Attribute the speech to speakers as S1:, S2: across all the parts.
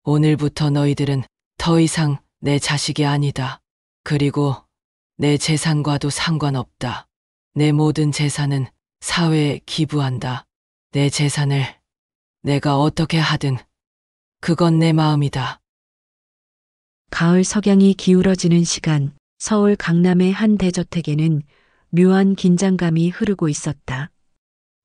S1: 오늘부터 너희들은 더 이상 내 자식이 아니다. 그리고 내 재산과도 상관없다. 내 모든 재산은 사회에 기부한다. 내 재산을 내가 어떻게 하든 그건 내 마음이다.
S2: 가을 석양이 기울어지는 시간, 서울 강남의 한 대저택에는 묘한 긴장감이 흐르고 있었다.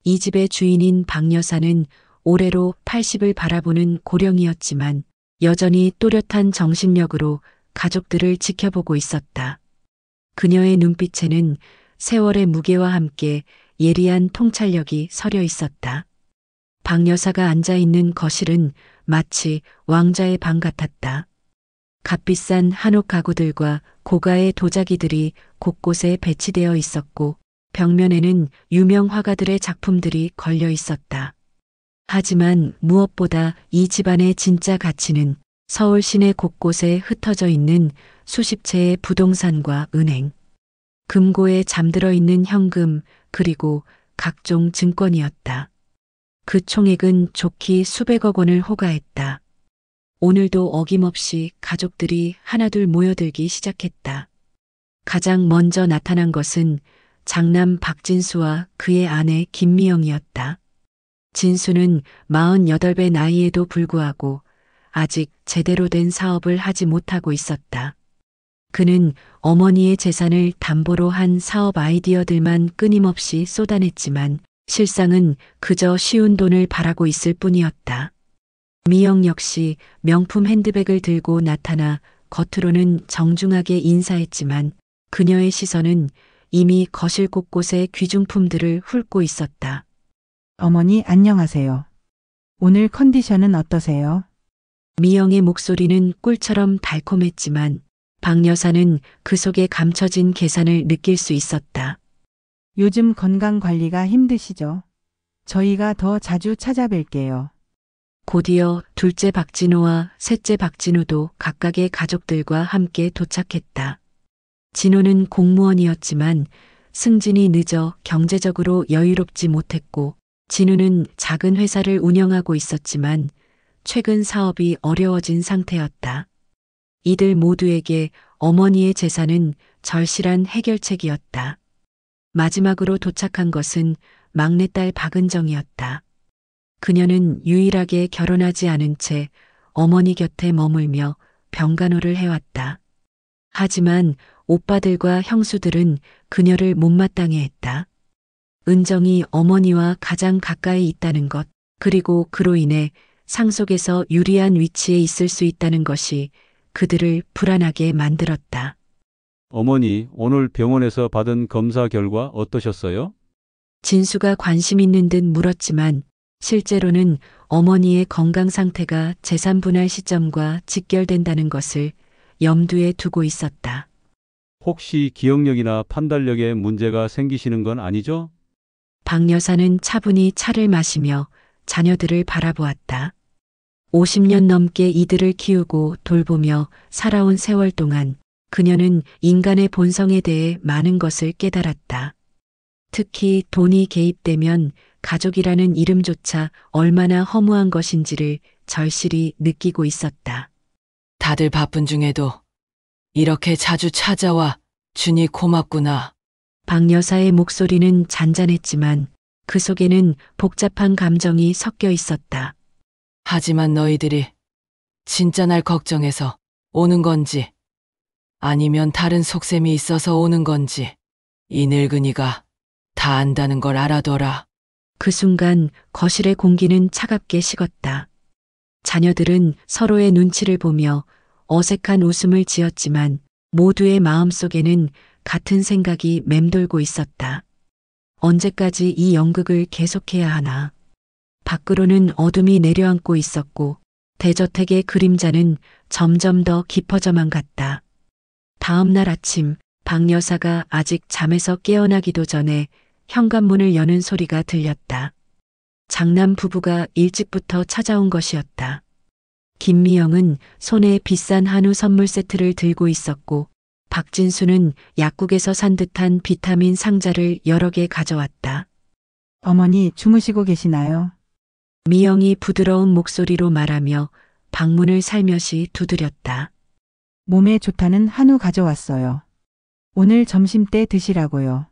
S2: 이 집의 주인인 박 여사는 올해로 80을 바라보는 고령이었지만 여전히 또렷한 정신력으로 가족들을 지켜보고 있었다. 그녀의 눈빛에는 세월의 무게와 함께 예리한 통찰력이 서려 있었다. 박 여사가 앉아 있는 거실은 마치 왕자의 방 같았다. 값비싼 한옥 가구들과 고가의 도자기들이 곳곳에 배치되어 있었고 벽면에는 유명 화가들의 작품들이 걸려 있었다. 하지만 무엇보다 이 집안의 진짜 가치는 서울 시내 곳곳에 흩어져 있는 수십 채의 부동산과 은행, 금고에 잠들어 있는 현금 그리고 각종 증권이었다. 그 총액은 좋기 수백억 원을 호가했다. 오늘도 어김없이 가족들이 하나둘 모여들기 시작했다. 가장 먼저 나타난 것은 장남 박진수와 그의 아내 김미영이었다. 진수는 48배 나이에도 불구하고 아직 제대로 된 사업을 하지 못하고 있었다. 그는 어머니의 재산을 담보로 한 사업 아이디어들만 끊임없이 쏟아냈지만 실상은 그저 쉬운 돈을 바라고 있을 뿐이었다. 미영 역시 명품 핸드백을 들고 나타나 겉으로는 정중하게 인사했지만 그녀의 시선은 이미 거실 곳곳에 귀중품들을 훑고 있었다.
S3: 어머니 안녕하세요. 오늘 컨디션은 어떠세요?
S2: 미영의 목소리는 꿀처럼 달콤했지만 박 여사는 그 속에 감춰진 계산을 느낄 수 있었다.
S3: 요즘 건강 관리가 힘드시죠? 저희가 더 자주 찾아뵐게요.
S2: 곧이어 둘째 박진호와 셋째 박진우도 각각의 가족들과 함께 도착했다. 진호는 공무원이었지만 승진이 늦어 경제적으로 여유롭지 못했고 진우는 작은 회사를 운영하고 있었지만 최근 사업이 어려워진 상태였다. 이들 모두에게 어머니의 재산은 절실한 해결책이었다. 마지막으로 도착한 것은 막내딸 박은정이었다. 그녀는 유일하게 결혼하지 않은 채 어머니 곁에 머물며 병간호를 해왔다. 하지만 오빠들과 형수들은 그녀를 못마땅해 했다. 은정이 어머니와 가장 가까이 있다는 것, 그리고 그로 인해 상속에서 유리한 위치에 있을 수 있다는 것이 그들을 불안하게 만들었다.
S4: 어머니, 오늘 병원에서 받은 검사 결과 어떠셨어요?
S2: 진수가 관심 있는 듯 물었지만 실제로는 어머니의 건강 상태가 재산 분할 시점과 직결된다는 것을 염두에 두고 있었다.
S4: 혹시 기억력이나 판단력에 문제가 생기시는 건 아니죠?
S2: 박 여사는 차분히 차를 마시며 자녀들을 바라보았다. 50년 넘게 이들을 키우고 돌보며 살아온 세월 동안 그녀는 인간의 본성에 대해 많은 것을 깨달았다. 특히 돈이 개입되면 가족이라는 이름조차 얼마나 허무한 것인지를 절실히 느끼고 있었다.
S1: 다들 바쁜 중에도 이렇게 자주 찾아와 주니 고맙구나.
S2: 박 여사의 목소리는 잔잔했지만 그 속에는 복잡한 감정이 섞여 있었다.
S1: 하지만 너희들이 진짜 날 걱정해서 오는 건지 아니면 다른 속셈이 있어서 오는 건지 이 늙은이가 다 안다는 걸 알아둬라.
S2: 그 순간 거실의 공기는 차갑게 식었다. 자녀들은 서로의 눈치를 보며 어색한 웃음을 지었지만 모두의 마음속에는 같은 생각이 맴돌고 있었다. 언제까지 이 연극을 계속해야 하나. 밖으로는 어둠이 내려앉고 있었고 대저택의 그림자는 점점 더 깊어져만 갔다. 다음 날 아침 박 여사가 아직 잠에서 깨어나기도 전에 현관문을 여는 소리가 들렸다. 장남 부부가 일찍부터 찾아온 것이었다. 김미영은 손에 비싼 한우 선물 세트를 들고 있었고 박진수는 약국에서 산 듯한 비타민 상자를 여러 개 가져왔다.
S3: 어머니 주무시고 계시나요?
S2: 미영이 부드러운 목소리로 말하며 방문을 살며시 두드렸다.
S3: 몸에 좋다는 한우 가져왔어요. 오늘 점심 때 드시라고요.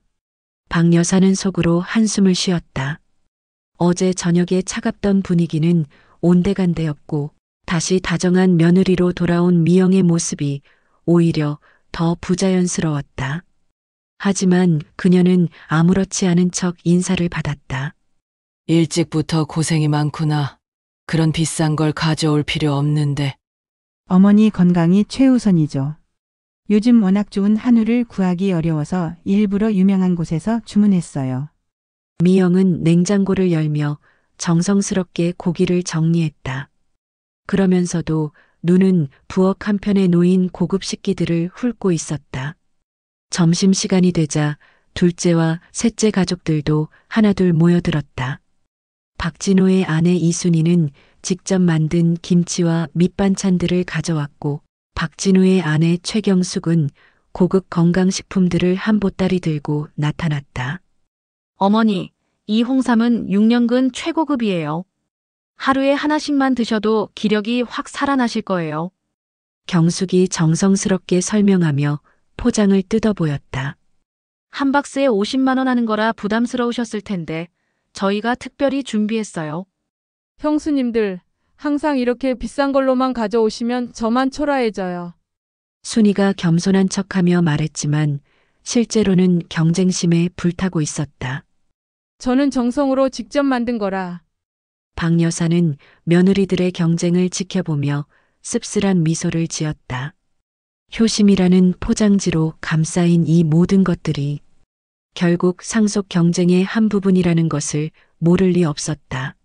S2: 박 여사는 속으로 한숨을 쉬었다. 어제 저녁에 차갑던 분위기는 온데간데였고 다시 다정한 며느리로 돌아온 미영의 모습이 오히려 더 부자연스러웠다. 하지만 그녀는 아무렇지 않은 척 인사를 받았다.
S1: 일찍부터 고생이 많구나. 그런 비싼 걸 가져올 필요 없는데.
S3: 어머니 건강이 최우선이죠. 요즘 워낙 좋은 한우를 구하기 어려워서 일부러 유명한 곳에서 주문했어요.
S2: 미영은 냉장고를 열며 정성스럽게 고기를 정리했다. 그러면서도 눈은 부엌 한편에 놓인 고급 식기들을 훑고 있었다. 점심시간이 되자 둘째와 셋째 가족들도 하나둘 모여들었다. 박진호의 아내 이순희는 직접 만든 김치와 밑반찬들을 가져왔고 박진호의 아내 최경숙은 고급 건강식품들을 한 보따리 들고 나타났다.
S5: 어머니, 이 홍삼은 6년근 최고급이에요. 하루에 하나씩만 드셔도 기력이 확 살아나실 거예요.
S2: 경숙이 정성스럽게 설명하며 포장을 뜯어 보였다.
S5: 한 박스에 50만 원 하는 거라 부담스러우셨을 텐데 저희가 특별히 준비했어요.
S6: 형수님들, 항상 이렇게 비싼 걸로만 가져오시면 저만 초라해져요.
S2: 순이가 겸손한 척하며 말했지만 실제로는 경쟁심에 불타고 있었다.
S6: 저는 정성으로 직접 만든 거라.
S2: 박 여사는 며느리들의 경쟁을 지켜보며 씁쓸한 미소를 지었다. 효심이라는 포장지로 감싸인 이 모든 것들이 결국 상속 경쟁의 한 부분이라는 것을 모를 리 없었다.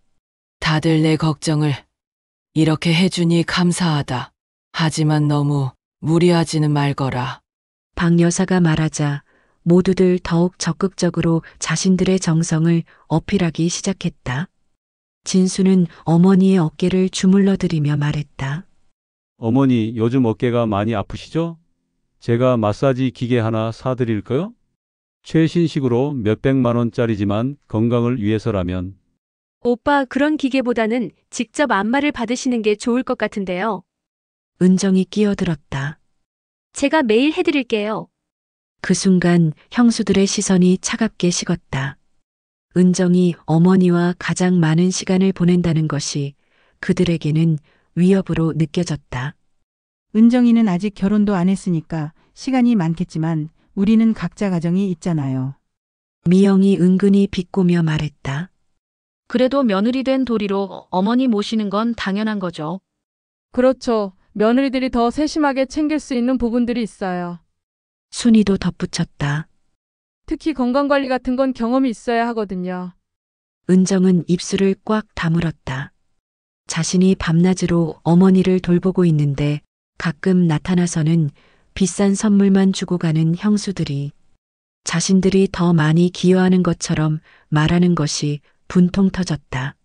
S1: 다들 내 걱정을 이렇게 해주니 감사하다. 하지만 너무 무리하지는 말거라.
S2: 박 여사가 말하자 모두들 더욱 적극적으로 자신들의 정성을 어필하기 시작했다. 진수는 어머니의 어깨를 주물러드리며 말했다.
S4: 어머니, 요즘 어깨가 많이 아프시죠? 제가 마사지 기계 하나 사드릴까요? 최신식으로 몇백만 원짜리지만 건강을 위해서라면.
S7: 오빠, 그런 기계보다는 직접 안마를 받으시는 게 좋을 것 같은데요.
S2: 은정이 끼어들었다.
S7: 제가 매일 해드릴게요.
S2: 그 순간 형수들의 시선이 차갑게 식었다. 은정이 어머니와 가장 많은 시간을 보낸다는 것이 그들에게는 위협으로 느껴졌다.
S3: 은정이는 아직 결혼도 안 했으니까 시간이 많겠지만 우리는 각자 가정이 있잖아요.
S2: 미영이 은근히 비꼬며 말했다.
S5: 그래도 며느리 된 도리로 어머니 모시는 건 당연한 거죠.
S6: 그렇죠. 며느리들이 더 세심하게 챙길 수 있는 부분들이 있어요.
S2: 순이도 덧붙였다.
S6: 특히 건강관리 같은 건 경험이 있어야 하거든요.
S2: 은정은 입술을 꽉 다물었다. 자신이 밤낮으로 어머니를 돌보고 있는데 가끔 나타나서는 비싼 선물만 주고 가는 형수들이 자신들이 더 많이 기여하는 것처럼 말하는 것이 분통 터졌다.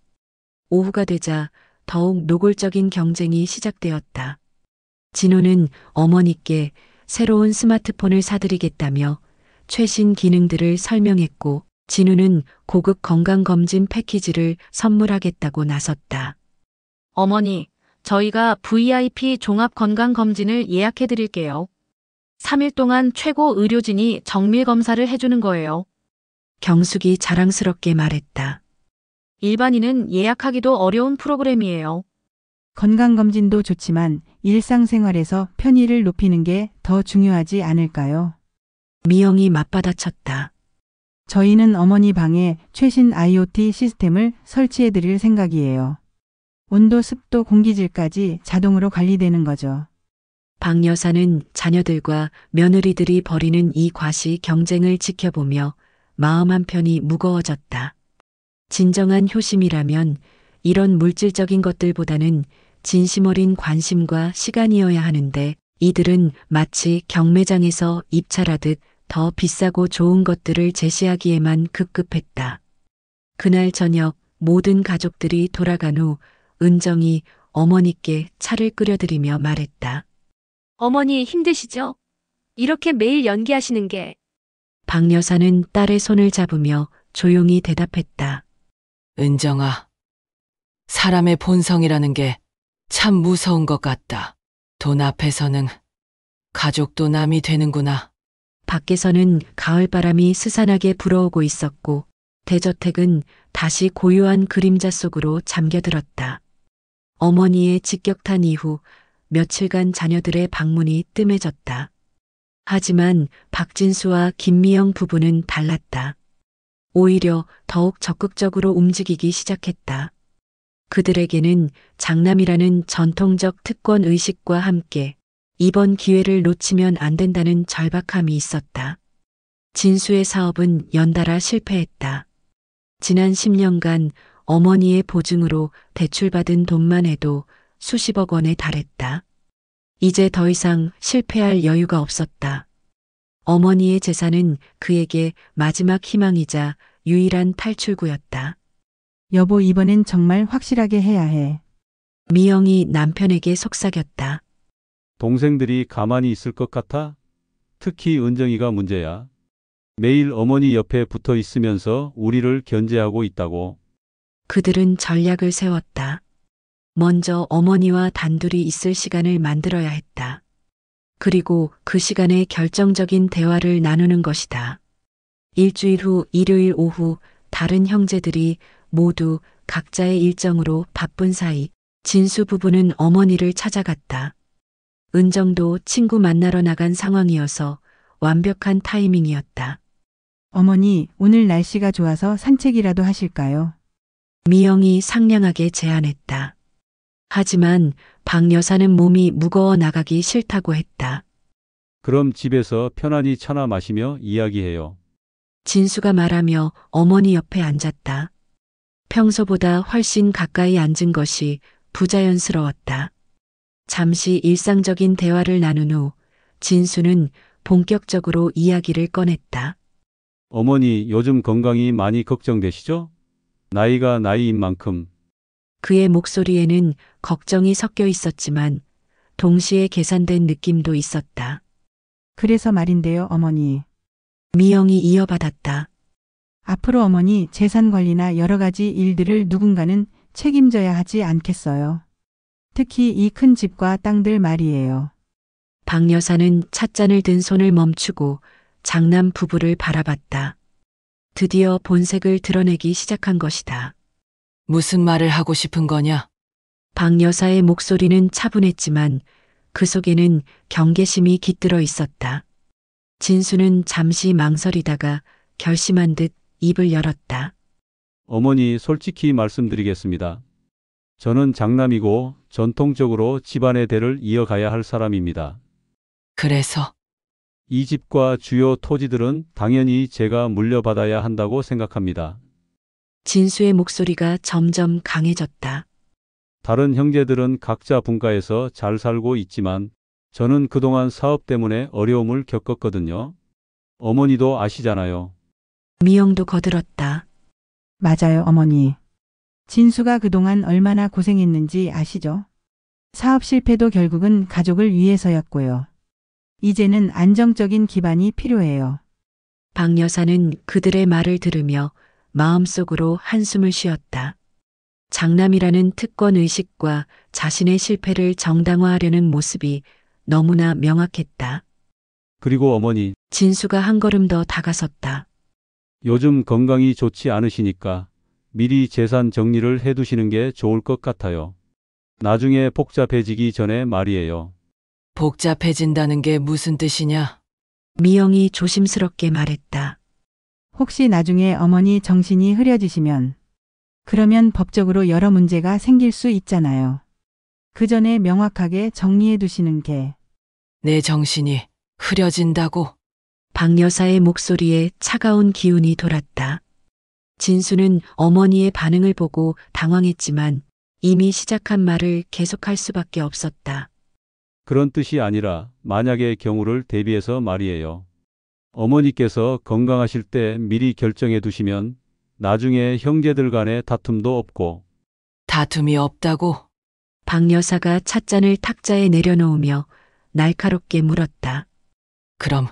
S2: 오후가 되자 더욱 노골적인 경쟁이 시작되었다. 진호는 어머니께 새로운 스마트폰을 사드리겠다며 최신 기능들을 설명했고 진우는 고급 건강검진 패키지를 선물하겠다고 나섰다.
S5: 어머니, 저희가 VIP 종합건강검진을 예약해 드릴게요. 3일 동안 최고 의료진이 정밀 검사를 해주는 거예요.
S2: 경숙이 자랑스럽게 말했다.
S5: 일반인은 예약하기도 어려운 프로그램이에요.
S3: 건강검진도 좋지만 일상생활에서 편의를 높이는 게 더 중요하지 않을까요?
S2: 미영이 맞받아쳤다.
S3: 저희는 어머니 방에 최신 IoT 시스템을 설치해 드릴 생각이에요. 온도, 습도, 공기질까지 자동으로 관리되는 거죠.
S2: 박 여사는 자녀들과 며느리들이 벌이는 이 과시 경쟁을 지켜보며 마음 한편이 무거워졌다. 진정한 효심이라면 이런 물질적인 것들보다는 진심 어린 관심과 시간이어야 하는데 이들은 마치 경매장에서 입찰하듯 더 비싸고 좋은 것들을 제시하기에만 급급했다. 그날 저녁 모든 가족들이 돌아간 후 은정이 어머니께 차를 끓여드리며 말했다.
S7: 어머니 힘드시죠? 이렇게 매일 연기하시는 게.
S2: 박 여사는 딸의 손을 잡으며 조용히 대답했다.
S1: 은정아, 사람의 본성이라는 게 참 무서운 것 같다. 돈 앞에서는 가족도 남이 되는구나.
S2: 밖에서는 가을바람이 스산하게 불어오고 있었고 대저택은 다시 고요한 그림자 속으로 잠겨들었다. 어머니의 직격탄 이후 며칠간 자녀들의 방문이 뜸해졌다. 하지만 박진수와 김미영 부부는 달랐다. 오히려 더욱 적극적으로 움직이기 시작했다. 그들에게는 장남이라는 전통적 특권 의식과 함께 이번 기회를 놓치면 안 된다는 절박함이 있었다. 진수의 사업은 연달아 실패했다. 지난 10년간 어머니의 보증으로 대출받은 돈만 해도 수십억 원에 달했다. 이제 더 이상 실패할 여유가 없었다. 어머니의 재산은 그에게 마지막 희망이자 유일한 탈출구였다.
S3: 여보, 이번엔 정말 확실하게 해야 해.
S2: 미영이 남편에게 속삭였다.
S4: 동생들이 가만히 있을 것 같아? 특히 은정이가 문제야. 매일 어머니 옆에 붙어 있으면서 우리를 견제하고 있다고.
S2: 그들은 전략을 세웠다. 먼저 어머니와 단둘이 있을 시간을 만들어야 했다. 그리고 그 시간에 결정적인 대화를 나누는 것이다. 일주일 후 일요일 오후 다른 형제들이 모두 각자의 일정으로 바쁜 사이 진수 부부는 어머니를 찾아갔다. 은정도 친구 만나러 나간 상황이어서 완벽한 타이밍이었다.
S3: 어머니, 오늘 날씨가 좋아서 산책이라도 하실까요?
S2: 미영이 상냥하게 제안했다. 하지만 박 여사는 몸이 무거워 나가기 싫다고 했다.
S4: 그럼 집에서 편안히 차나 마시며 이야기해요.
S2: 진수가 말하며 어머니 옆에 앉았다. 평소보다 훨씬 가까이 앉은 것이 부자연스러웠다. 잠시 일상적인 대화를 나눈 후 진수는 본격적으로 이야기를 꺼냈다.
S4: 어머니, 요즘 건강이 많이 걱정되시죠? 나이가 나이인 만큼.
S2: 그의 목소리에는 걱정이 섞여 있었지만 동시에 계산된 느낌도 있었다.
S3: 그래서 말인데요, 어머니.
S2: 미영이 이어받았다.
S3: 앞으로 어머니 재산 관리나 여러 가지 일들을 누군가는 책임져야 하지 않겠어요. 특히 이 큰 집과 땅들 말이에요.
S2: 박 여사는 찻잔을 든 손을 멈추고 장남 부부를 바라봤다. 드디어 본색을 드러내기 시작한 것이다.
S1: 무슨 말을 하고 싶은 거냐?
S2: 박 여사의 목소리는 차분했지만 그 속에는 경계심이 깃들어 있었다. 진수는 잠시 망설이다가 결심한 듯 입을 열었다.
S4: 어머니, 솔직히 말씀드리겠습니다. 저는 장남이고 전통적으로 집안의 대를 이어가야 할 사람입니다.
S1: 그래서
S4: 이 집과 주요 토지들은 당연히 제가 물려받아야 한다고 생각합니다.
S2: 진수의 목소리가 점점 강해졌다.
S4: 다른 형제들은 각자 분가해서 잘 살고 있지만 저는 그동안 사업 때문에 어려움을 겪었거든요. 어머니도 아시잖아요.
S2: 미영도 거들었다.
S3: 맞아요, 어머니. 진수가 그동안 얼마나 고생했는지 아시죠? 사업 실패도 결국은 가족을 위해서였고요. 이제는 안정적인 기반이 필요해요.
S2: 박 여사는 그들의 말을 들으며 마음속으로 한숨을 쉬었다. 장남이라는 특권 의식과 자신의 실패를 정당화하려는 모습이 너무나 명확했다.
S4: 그리고 어머니,
S2: 진수가 한 걸음 더 다가섰다.
S4: 요즘 건강이 좋지 않으시니까 미리 재산 정리를 해두시는 게 좋을 것 같아요. 나중에 복잡해지기 전에 말이에요.
S1: 복잡해진다는 게 무슨 뜻이냐?
S2: 미영이 조심스럽게 말했다.
S3: 혹시 나중에 어머니 정신이 흐려지시면 그러면 법적으로 여러 문제가 생길 수 있잖아요. 그 전에 명확하게 정리해 두시는 게.
S1: 내 정신이 흐려진다고?
S2: 박 여사의 목소리에 차가운 기운이 돌았다. 진수는 어머니의 반응을 보고 당황했지만 이미 시작한 말을 계속할 수밖에 없었다.
S4: 그런 뜻이 아니라 만약의 경우를 대비해서 말이에요. 어머니께서 건강하실 때 미리 결정해 두시면 나중에 형제들 간의 다툼도 없고.
S1: 다툼이 없다고?
S2: 박 여사가 찻잔을 탁자에 내려놓으며 날카롭게 물었다.
S1: 그럼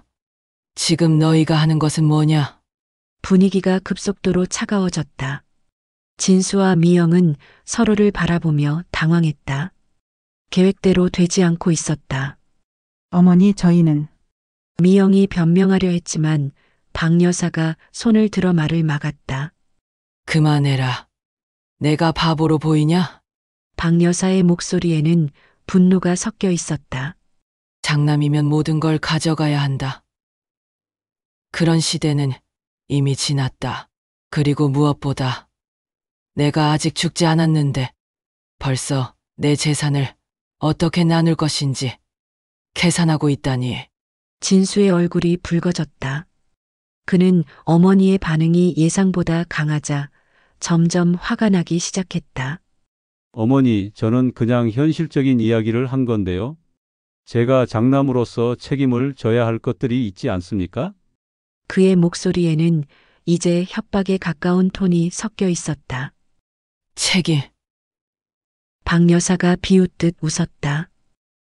S1: 지금 너희가 하는 것은 뭐냐?
S2: 분위기가 급속도로 차가워졌다. 진수와 미영은 서로를 바라보며 당황했다. 계획대로 되지 않고 있었다.
S3: 어머니, 저희는
S2: 미영이 변명하려 했지만 박 여사가 손을 들어 말을 막았다.
S1: 그만해라. 내가 바보로 보이냐?
S2: 박 여사의 목소리에는 분노가 섞여 있었다.
S1: 장남이면 모든 걸 가져가야 한다. 그런 시대는 이미 지났다. 그리고 무엇보다 내가 아직 죽지 않았는데 벌써 내 재산을 어떻게 나눌 것인지 계산하고 있다니.
S2: 진수의 얼굴이 붉어졌다. 그는 어머니의 반응이 예상보다 강하자 점점 화가 나기 시작했다.
S4: 어머니, 저는 그냥 현실적인 이야기를 한 건데요. 제가 장남으로서 책임을 져야 할 것들이 있지 않습니까?
S2: 그의 목소리에는 이제 협박에 가까운 톤이 섞여 있었다.
S1: 책임.
S2: 박 여사가 비웃듯 웃었다.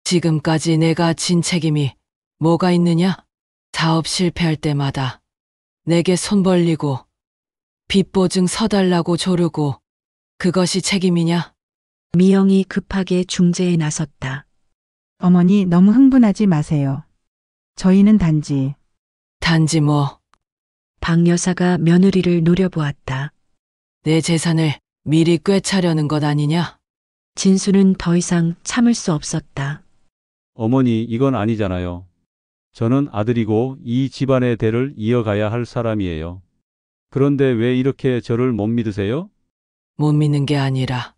S1: 지금까지 내가 진 책임이 뭐가 있느냐? 사업 실패할 때마다 내게 손 벌리고 빚보증 서달라고 조르고 그것이 책임이냐?
S2: 미영이 급하게 중재에 나섰다.
S3: 어머니 너무 흥분하지 마세요. 저희는 단지
S1: 뭐
S2: 박 여사가 며느리를 노려보았다.
S1: 내 재산을 미리 꿰차려는 것 아니냐?
S2: 진수는 더 이상 참을 수 없었다.
S4: 어머니, 이건 아니잖아요. 저는 아들이고 이 집안의 대를 이어가야 할 사람이에요. 그런데 왜 이렇게 저를 못 믿으세요?
S1: 못 믿는 게 아니라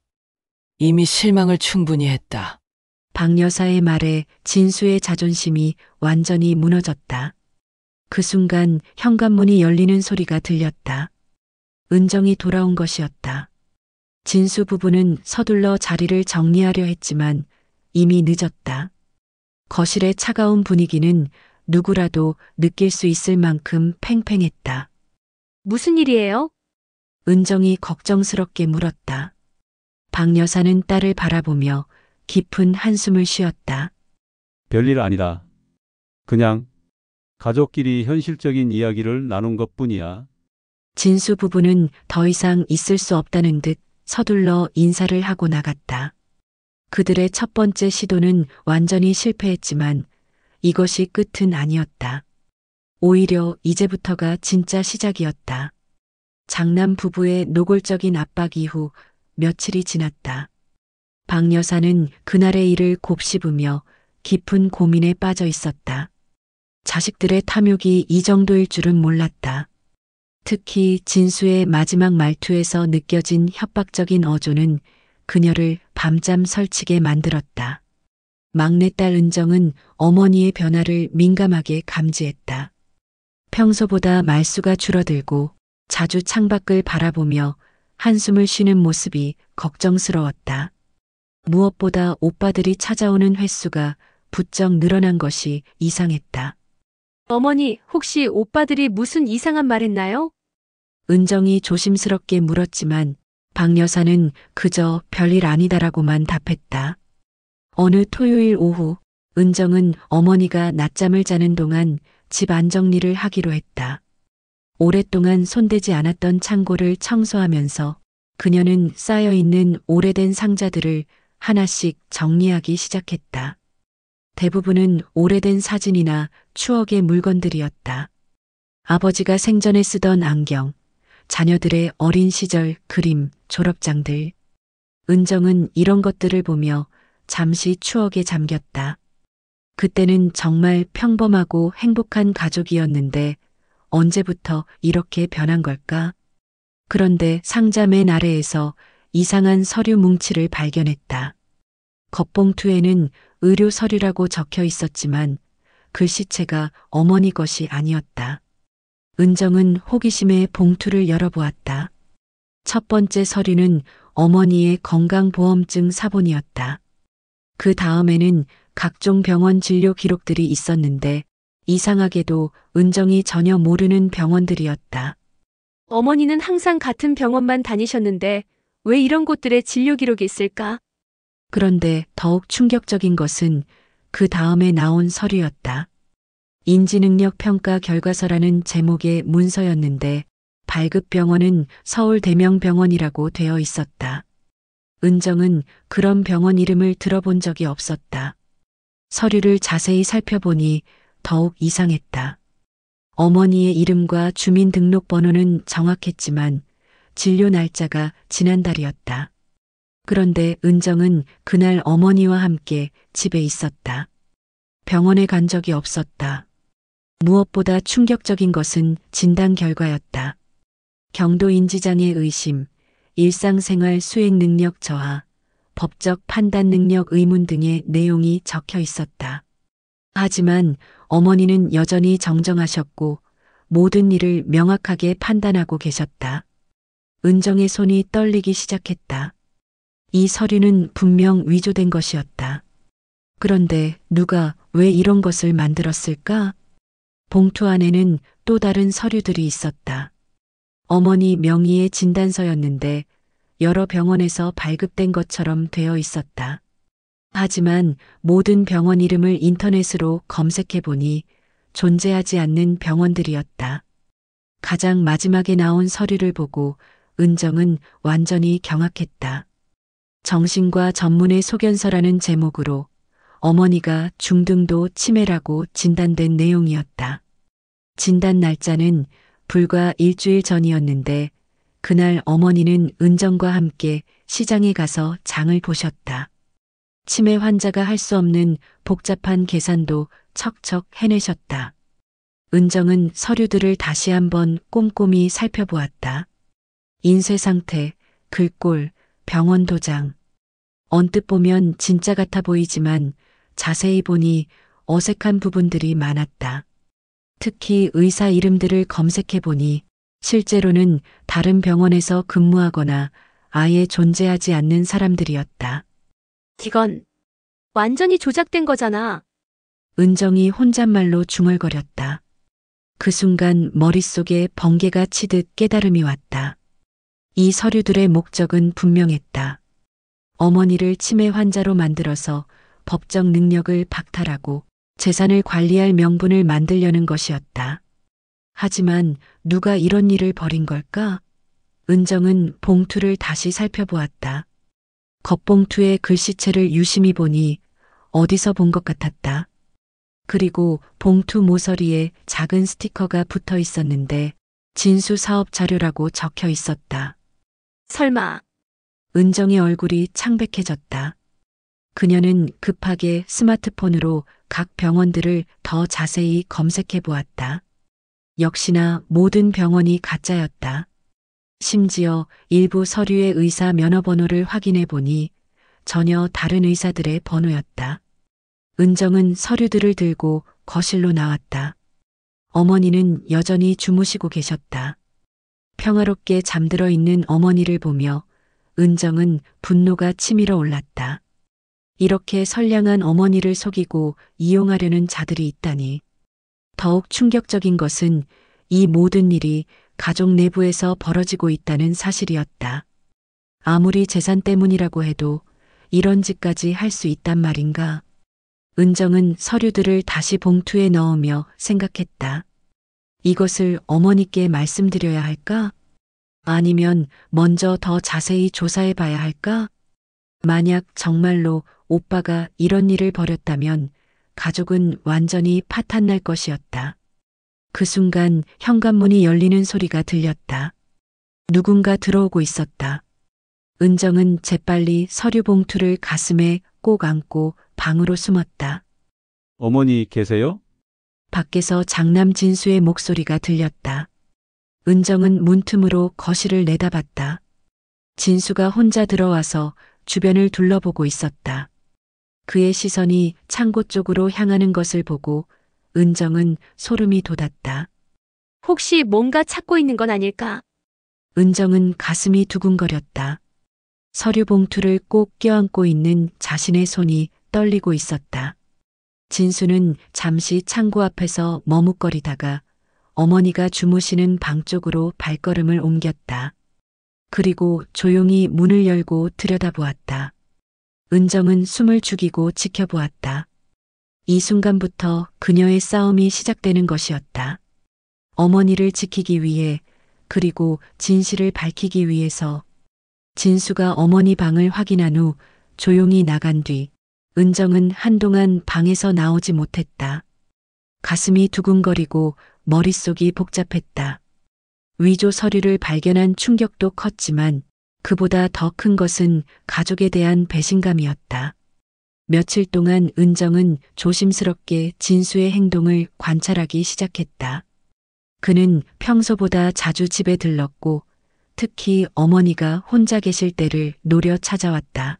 S1: 이미 실망을 충분히 했다.
S2: 박 여사의 말에 진수의 자존심이 완전히 무너졌다. 그 순간 현관문이 열리는 소리가 들렸다. 은정이 돌아온 것이었다. 진수 부부는 서둘러 자리를 정리하려 했지만 이미 늦었다. 거실의 차가운 분위기는 누구라도 느낄 수 있을 만큼 팽팽했다.
S7: 무슨 일이에요?
S2: 은정이 걱정스럽게 물었다. 박 여사는 딸을 바라보며 깊은 한숨을 쉬었다.
S4: 별일 아니다. 그냥 가족끼리 현실적인 이야기를 나눈 것뿐이야.
S2: 진수 부부는 더 이상 있을 수 없다는 듯 서둘러 인사를 하고 나갔다. 그들의 첫 번째 시도는 완전히 실패했지만 이것이 끝은 아니었다. 오히려 이제부터가 진짜 시작이었다. 장남 부부의 노골적인 압박 이후 며칠이 지났다. 박 여사는 그날의 일을 곱씹으며 깊은 고민에 빠져 있었다. 자식들의 탐욕이 이 정도일 줄은 몰랐다. 특히 진수의 마지막 말투에서 느껴진 협박적인 어조는 그녀를 밤잠 설치게 만들었다. 막내딸 은정은 어머니의 변화를 민감하게 감지했다. 평소보다 말수가 줄어들고 자주 창밖을 바라보며 한숨을 쉬는 모습이 걱정스러웠다. 무엇보다 오빠들이 찾아오는 횟수가 부쩍 늘어난 것이 이상했다.
S7: 어머니, 혹시 오빠들이 무슨 이상한 말 했나요?
S2: 은정이 조심스럽게 물었지만 박 여사는 그저 별일 아니다라고만 답했다. 어느 토요일 오후 은정은 어머니가 낮잠을 자는 동안 집 안정리를 하기로 했다. 오랫동안 손대지 않았던 창고를 청소하면서 그녀는 쌓여있는 오래된 상자들을 하나씩 정리하기 시작했다. 대부분은 오래된 사진이나 추억의 물건들이었다. 아버지가 생전에 쓰던 안경, 자녀들의 어린 시절 그림, 졸업장들. 은정은 이런 것들을 보며 잠시 추억에 잠겼다. 그때는 정말 평범하고 행복한 가족이었는데 언제부터 이렇게 변한 걸까? 그런데 상자 맨 아래에서 이상한 서류 뭉치를 발견했다. 겉봉투에는 의료 서류라고 적혀 있었지만 글씨체가 어머니 것이 아니었다. 은정은 호기심에 봉투를 열어보았다. 첫 번째 서류는 어머니의 건강보험증 사본이었다. 그 다음에는 각종 병원 진료 기록들이 있었는데 이상하게도 은정이 전혀 모르는 병원들이었다.
S7: 어머니는 항상 같은 병원만 다니셨는데 왜 이런 곳들에 진료 기록이 있을까?
S2: 그런데 더욱 충격적인 것은 그 다음에 나온 서류였다. 인지능력 평가 결과서라는 제목의 문서였는데 발급병원은 서울대명병원이라고 되어 있었다. 은정은 그런 병원 이름을 들어본 적이 없었다. 서류를 자세히 살펴보니 더욱 이상했다. 어머니의 이름과 주민등록번호는 정확했지만 진료 날짜가 지난달이었다. 그런데 은정은 그날 어머니와 함께 집에 있었다. 병원에 간 적이 없었다. 무엇보다 충격적인 것은 진단 결과였다. 경도 인지장애 의심, 일상생활 수행 능력 저하, 법적 판단 능력 의문 등의 내용이 적혀 있었다. 하지만 어머니는 여전히 정정하셨고 모든 일을 명확하게 판단하고 계셨다. 은정의 손이 떨리기 시작했다. 이 서류는 분명 위조된 것이었다. 그런데 누가 왜 이런 것을 만들었을까? 봉투 안에는 또 다른 서류들이 있었다. 어머니 명의의 진단서였는데 여러 병원에서 발급된 것처럼 되어 있었다. 하지만 모든 병원 이름을 인터넷으로 검색해 보니 존재하지 않는 병원들이었다. 가장 마지막에 나온 서류를 보고 은정은 완전히 경악했다. 정신과 전문의 소견서라는 제목으로 어머니가 중등도 치매라고 진단된 내용이었다. 진단 날짜는 불과 일주일 전이었는데 그날 어머니는 은정과 함께 시장에 가서 장을 보셨다. 치매 환자가 할 수 없는 복잡한 계산도 척척 해내셨다. 은정은 서류들을 다시 한번 꼼꼼히 살펴보았다. 인쇄 상태, 글꼴, 병원 도장. 언뜻 보면 진짜 같아 보이지만 자세히 보니 어색한 부분들이 많았다. 특히 의사 이름들을 검색해 보니 실제로는 다른 병원에서 근무하거나 아예 존재하지 않는 사람들이었다.
S7: 이건 완전히 조작된 거잖아.
S2: 은정이 혼잣말로 중얼거렸다. 그 순간 머릿속에 번개가 치듯 깨달음이 왔다. 이 서류들의 목적은 분명했다. 어머니를 치매 환자로 만들어서 법적 능력을 박탈하고 재산을 관리할 명분을 만들려는 것이었다. 하지만 누가 이런 일을 벌인 걸까? 은정은 봉투를 다시 살펴보았다. 겉봉투의 글씨체를 유심히 보니 어디서 본 것 같았다. 그리고 봉투 모서리에 작은 스티커가 붙어 있었는데 진수 사업 자료라고 적혀 있었다.
S7: 설마
S2: 은정의 얼굴이 창백해졌다. 그녀는 급하게 스마트폰으로 각 병원들을 더 자세히 검색해 보았다. 역시나 모든 병원이 가짜였다. 심지어 일부 서류의 의사 면허번호를 확인해 보니 전혀 다른 의사들의 번호였다. 은정은 서류들을 들고 거실로 나왔다. 어머니는 여전히 주무시고 계셨다. 평화롭게 잠들어 있는 어머니를 보며 은정은 분노가 치밀어 올랐다. 이렇게 선량한 어머니를 속이고 이용하려는 자들이 있다니. 더욱 충격적인 것은 이 모든 일이 가족 내부에서 벌어지고 있다는 사실이었다. 아무리 재산 때문이라고 해도 이런 짓까지 할 수 있단 말인가? 은정은 서류들을 다시 봉투에 넣으며 생각했다. 이것을 어머니께 말씀드려야 할까? 아니면 먼저 더 자세히 조사해 봐야 할까? 만약 정말로 오빠가 이런 일을 벌였다면 가족은 완전히 파탄날 것이었다. 그 순간 현관문이 열리는 소리가 들렸다. 누군가 들어오고 있었다. 은정은 재빨리 서류 봉투를 가슴에 꼭 안고 방으로 숨었다.
S4: 어머니 계세요?
S2: 밖에서 장남 진수의 목소리가 들렸다. 은정은 문틈으로 거실을 내다봤다. 진수가 혼자 들어와서 주변을 둘러보고 있었다. 그의 시선이 창고 쪽으로 향하는 것을 보고 은정은 소름이 돋았다.
S7: 혹시 뭔가 찾고 있는 건 아닐까?
S2: 은정은 가슴이 두근거렸다. 서류 봉투를 꼭 껴안고 있는 자신의 손이 떨리고 있었다. 진수는 잠시 창고 앞에서 머뭇거리다가 어머니가 주무시는 방 쪽으로 발걸음을 옮겼다. 그리고 조용히 문을 열고 들여다보았다. 은정은 숨을 죽이고 지켜보았다. 이 순간부터 그녀의 싸움이 시작되는 것이었다. 어머니를 지키기 위해, 그리고 진실을 밝히기 위해서. 진수가 어머니 방을 확인한 후 조용히 나간 뒤 은정은 한동안 방에서 나오지 못했다. 가슴이 두근거리고 머릿속이 복잡했다. 위조 서류를 발견한 충격도 컸지만 그보다 더 큰 것은 가족에 대한 배신감이었다. 며칠 동안 은정은 조심스럽게 진수의 행동을 관찰하기 시작했다. 그는 평소보다 자주 집에 들렀고 특히 어머니가 혼자 계실 때를 노려 찾아왔다.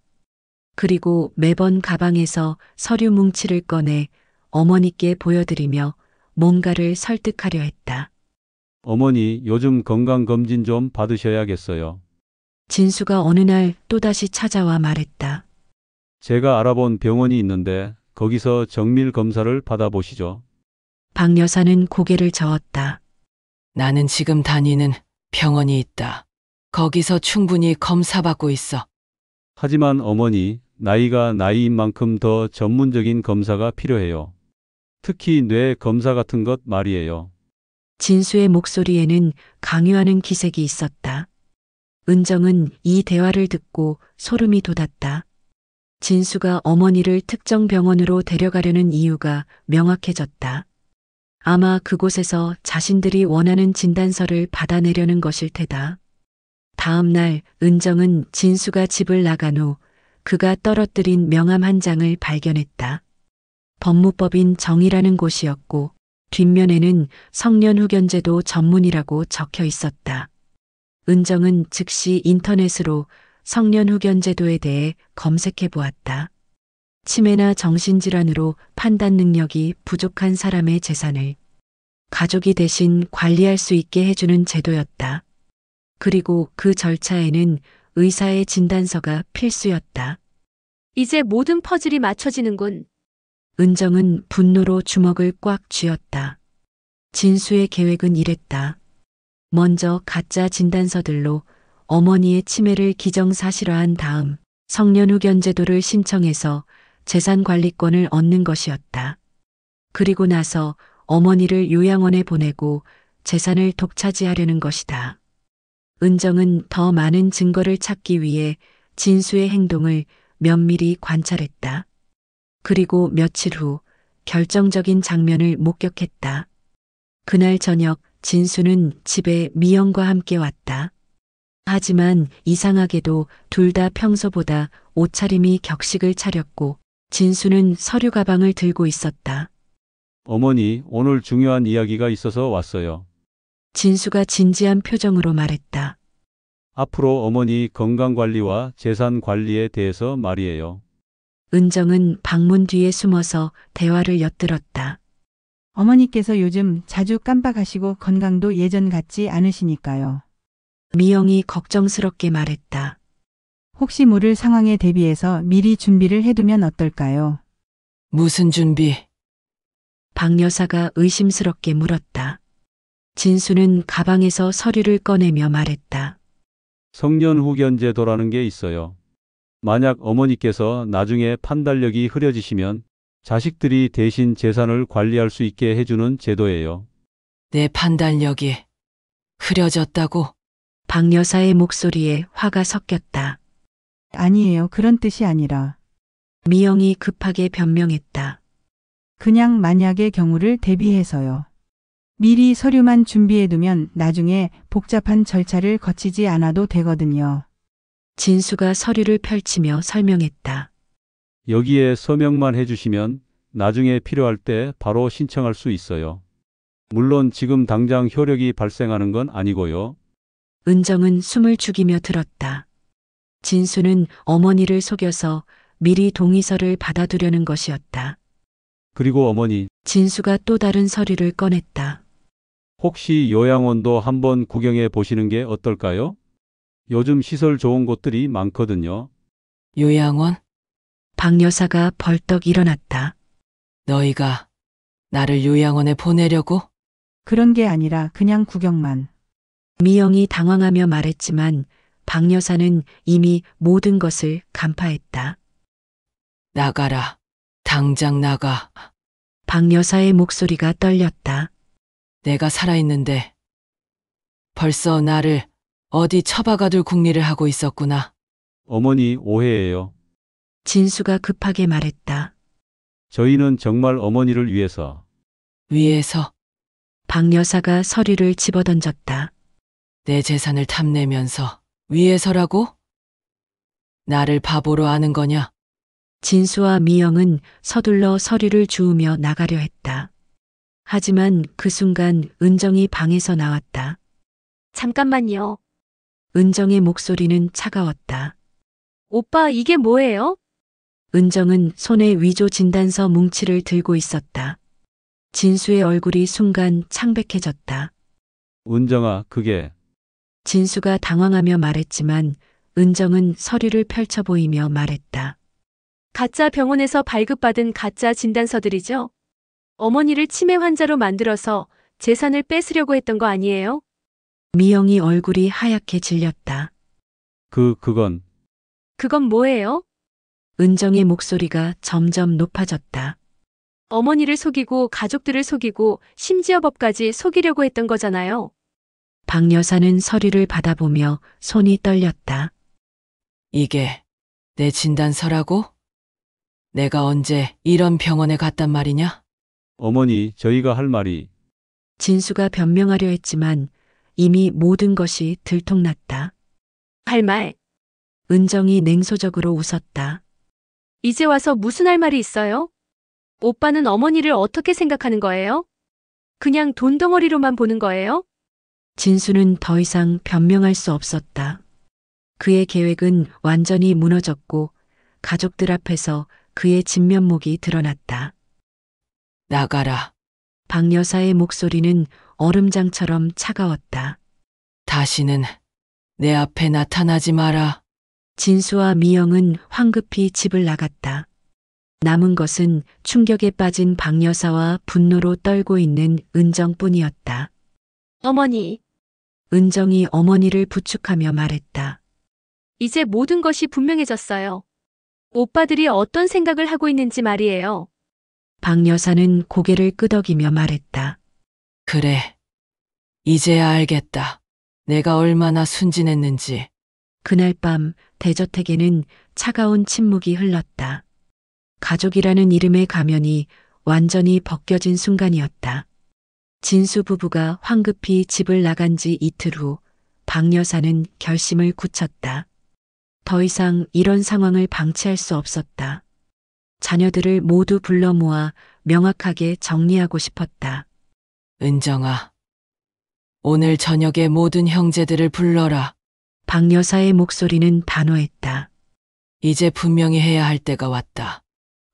S2: 그리고 매번 가방에서 서류 뭉치를 꺼내 어머니께 보여드리며 뭔가를 설득하려 했다.
S4: 어머니, 요즘 건강검진 좀 받으셔야겠어요.
S2: 진수가 어느 날 또다시 찾아와 말했다.
S4: 제가 알아본 병원이 있는데 거기서 정밀 검사를 받아보시죠.
S2: 박 여사는 고개를 저었다.
S1: 나는 지금 다니는 병원이 있다. 거기서 충분히 검사받고 있어.
S4: 하지만 어머니, 나이가 나이인 만큼 더 전문적인 검사가 필요해요. 특히 뇌 검사 같은 것 말이에요.
S2: 진수의 목소리에는 강요하는 기색이 있었다. 은정은 이 대화를 듣고 소름이 돋았다. 진수가 어머니를 특정 병원으로 데려가려는 이유가 명확해졌다. 아마 그곳에서 자신들이 원하는 진단서를 받아내려는 것일 테다. 다음 날 은정은 진수가 집을 나간 후 그가 떨어뜨린 명함 한 장을 발견했다. 법무법인 정이라는 곳이었고 뒷면에는 성년후견제도 전문이라고 적혀 있었다. 은정은 즉시 인터넷으로 성년후견제도에 대해 검색해 보았다. 치매나 정신질환으로 판단 능력이 부족한 사람의 재산을 가족이 대신 관리할 수 있게 해주는 제도였다. 그리고 그 절차에는 의사의 진단서가 필수였다.
S7: 이제 모든 퍼즐이 맞춰지는군.
S2: 은정은 분노로 주먹을 꽉 쥐었다. 진수의 계획은 이랬다. 먼저 가짜 진단서들로 어머니의 치매를 기정사실화한 다음 성년후견제도를 신청해서 재산관리권을 얻는 것이었다. 그리고 나서 어머니를 요양원에 보내고 재산을 독차지하려는 것이다. 은정은 더 많은 증거를 찾기 위해 진수의 행동을 면밀히 관찰했다. 그리고 며칠 후 결정적인 장면을 목격했다. 그날 저녁 진수는 집에 미영과 함께 왔다. 하지만 이상하게도 둘 다 평소보다 옷차림이 격식을 차렸고 진수는 서류 가방을 들고 있었다.
S4: 어머니, 오늘 중요한 이야기가 있어서 왔어요.
S2: 진수가 진지한 표정으로 말했다.
S4: 앞으로 어머니 건강관리와 재산관리에 대해서 말이에요.
S2: 은정은 방문 뒤에 숨어서 대화를 엿들었다.
S3: 어머니께서 요즘 자주 깜빡하시고 건강도 예전 같지 않으시니까요.
S2: 미영이 걱정스럽게 말했다.
S3: 혹시 모를 상황에 대비해서 미리 준비를 해두면 어떨까요?
S1: 무슨 준비?
S2: 박 여사가 의심스럽게 물었다. 진수는 가방에서 서류를 꺼내며 말했다.
S4: 성년후견제도라는 게 있어요. 만약 어머니께서 나중에 판단력이 흐려지시면 자식들이 대신 재산을 관리할 수 있게 해주는 제도예요.
S1: 내 판단력이 흐려졌다고?
S2: 박 여사의 목소리에 화가 섞였다.
S3: 아니에요. 그런 뜻이 아니라
S2: 미영이 급하게 변명했다.
S3: 그냥 만약의 경우를 대비해서요. 미리 서류만 준비해두면 나중에 복잡한 절차를 거치지 않아도 되거든요.
S2: 진수가 서류를 펼치며 설명했다.
S4: 여기에 서명만 해주시면 나중에 필요할 때 바로 신청할 수 있어요. 물론 지금 당장 효력이 발생하는 건 아니고요.
S2: 은정은 숨을 죽이며 들었다. 진수는 어머니를 속여서 미리 동의서를 받아두려는 것이었다.
S4: 그리고 어머니,
S2: 진수가 또 다른 서류를 꺼냈다.
S4: 혹시 요양원도 한번 구경해 보시는 게 어떨까요? 요즘 시설 좋은 곳들이 많거든요.
S1: 요양원?
S2: 박 여사가 벌떡 일어났다.
S1: 너희가 나를 요양원에 보내려고?
S3: 그런 게 아니라 그냥 구경만.
S2: 미영이 당황하며 말했지만 박 여사는 이미 모든 것을 간파했다.
S1: 나가라. 당장 나가.
S2: 박 여사의 목소리가 떨렸다.
S1: 내가 살아있는데 벌써 나를 어디 처박아둘 궁리를 하고 있었구나.
S4: 어머니 오해예요.
S2: 진수가 급하게 말했다.
S4: 저희는 정말 어머니를 위해서
S1: 위에서
S2: 박 여사가 서류를 집어던졌다.
S1: 내 재산을 탐내면서 위에서라고? 나를 바보로 아는 거냐?
S2: 진수와 미영은 서둘러 서류를 주우며 나가려 했다. 하지만 그 순간 은정이 방에서 나왔다.
S7: 잠깐만요.
S2: 은정의 목소리는 차가웠다.
S7: 오빠, 이게 뭐예요?
S2: 은정은 손에 위조 진단서 뭉치를 들고 있었다. 진수의 얼굴이 순간 창백해졌다.
S4: 은정아, 그게
S2: 진수가 당황하며 말했지만 은정은 서류를 펼쳐 보이며 말했다.
S7: 가짜 병원에서 발급받은 가짜 진단서들이죠? 어머니를 치매 환자로 만들어서 재산을 뺏으려고 했던 거 아니에요?
S2: 미영이 얼굴이 하얗게 질렸다.
S4: 그건
S7: 그건 뭐예요?
S2: 은정의 목소리가 점점 높아졌다.
S7: 어머니를 속이고 가족들을 속이고 심지어 법까지 속이려고 했던 거잖아요.
S2: 박 여사는 서류를 받아보며 손이 떨렸다.
S1: 이게 내 진단서라고? 내가 언제 이런 병원에 갔단 말이냐?
S4: 어머니, 저희가 할 말이
S2: 진수가 변명하려 했지만 이미 모든 것이 들통났다.
S7: 할 말.
S2: 은정이 냉소적으로 웃었다.
S7: 이제 와서 무슨 할 말이 있어요? 오빠는 어머니를 어떻게 생각하는 거예요? 그냥 돈덩어리로만 보는 거예요?
S2: 진수는 더 이상 변명할 수 없었다. 그의 계획은 완전히 무너졌고 가족들 앞에서 그의 진면목이 드러났다.
S1: 나가라.
S2: 박 여사의 목소리는 얼음장처럼 차가웠다.
S1: 다시는 내 앞에 나타나지 마라.
S2: 진수와 미영은 황급히 집을 나갔다. 남은 것은 충격에 빠진 박 여사와 분노로 떨고 있는 은정뿐이었다.
S7: 어머니,
S2: 은정이 어머니를 부축하며 말했다.
S7: 이제 모든 것이 분명해졌어요. 오빠들이 어떤 생각을 하고 있는지 말이에요.
S2: 박 여사는 고개를 끄덕이며 말했다.
S1: 그래. 이제야 알겠다. 내가 얼마나 순진했는지.
S2: 그날 밤 대저택에는 차가운 침묵이 흘렀다. 가족이라는 이름의 가면이 완전히 벗겨진 순간이었다. 진수 부부가 황급히 집을 나간 지 이틀 후 박 여사는 결심을 굳혔다. 더 이상 이런 상황을 방치할 수 없었다. 자녀들을 모두 불러 모아 명확하게 정리하고 싶었다.
S1: 은정아. 오늘 저녁에 모든 형제들을 불러라.
S2: 박 여사의 목소리는 단호했다.
S1: 이제 분명히 해야 할 때가 왔다.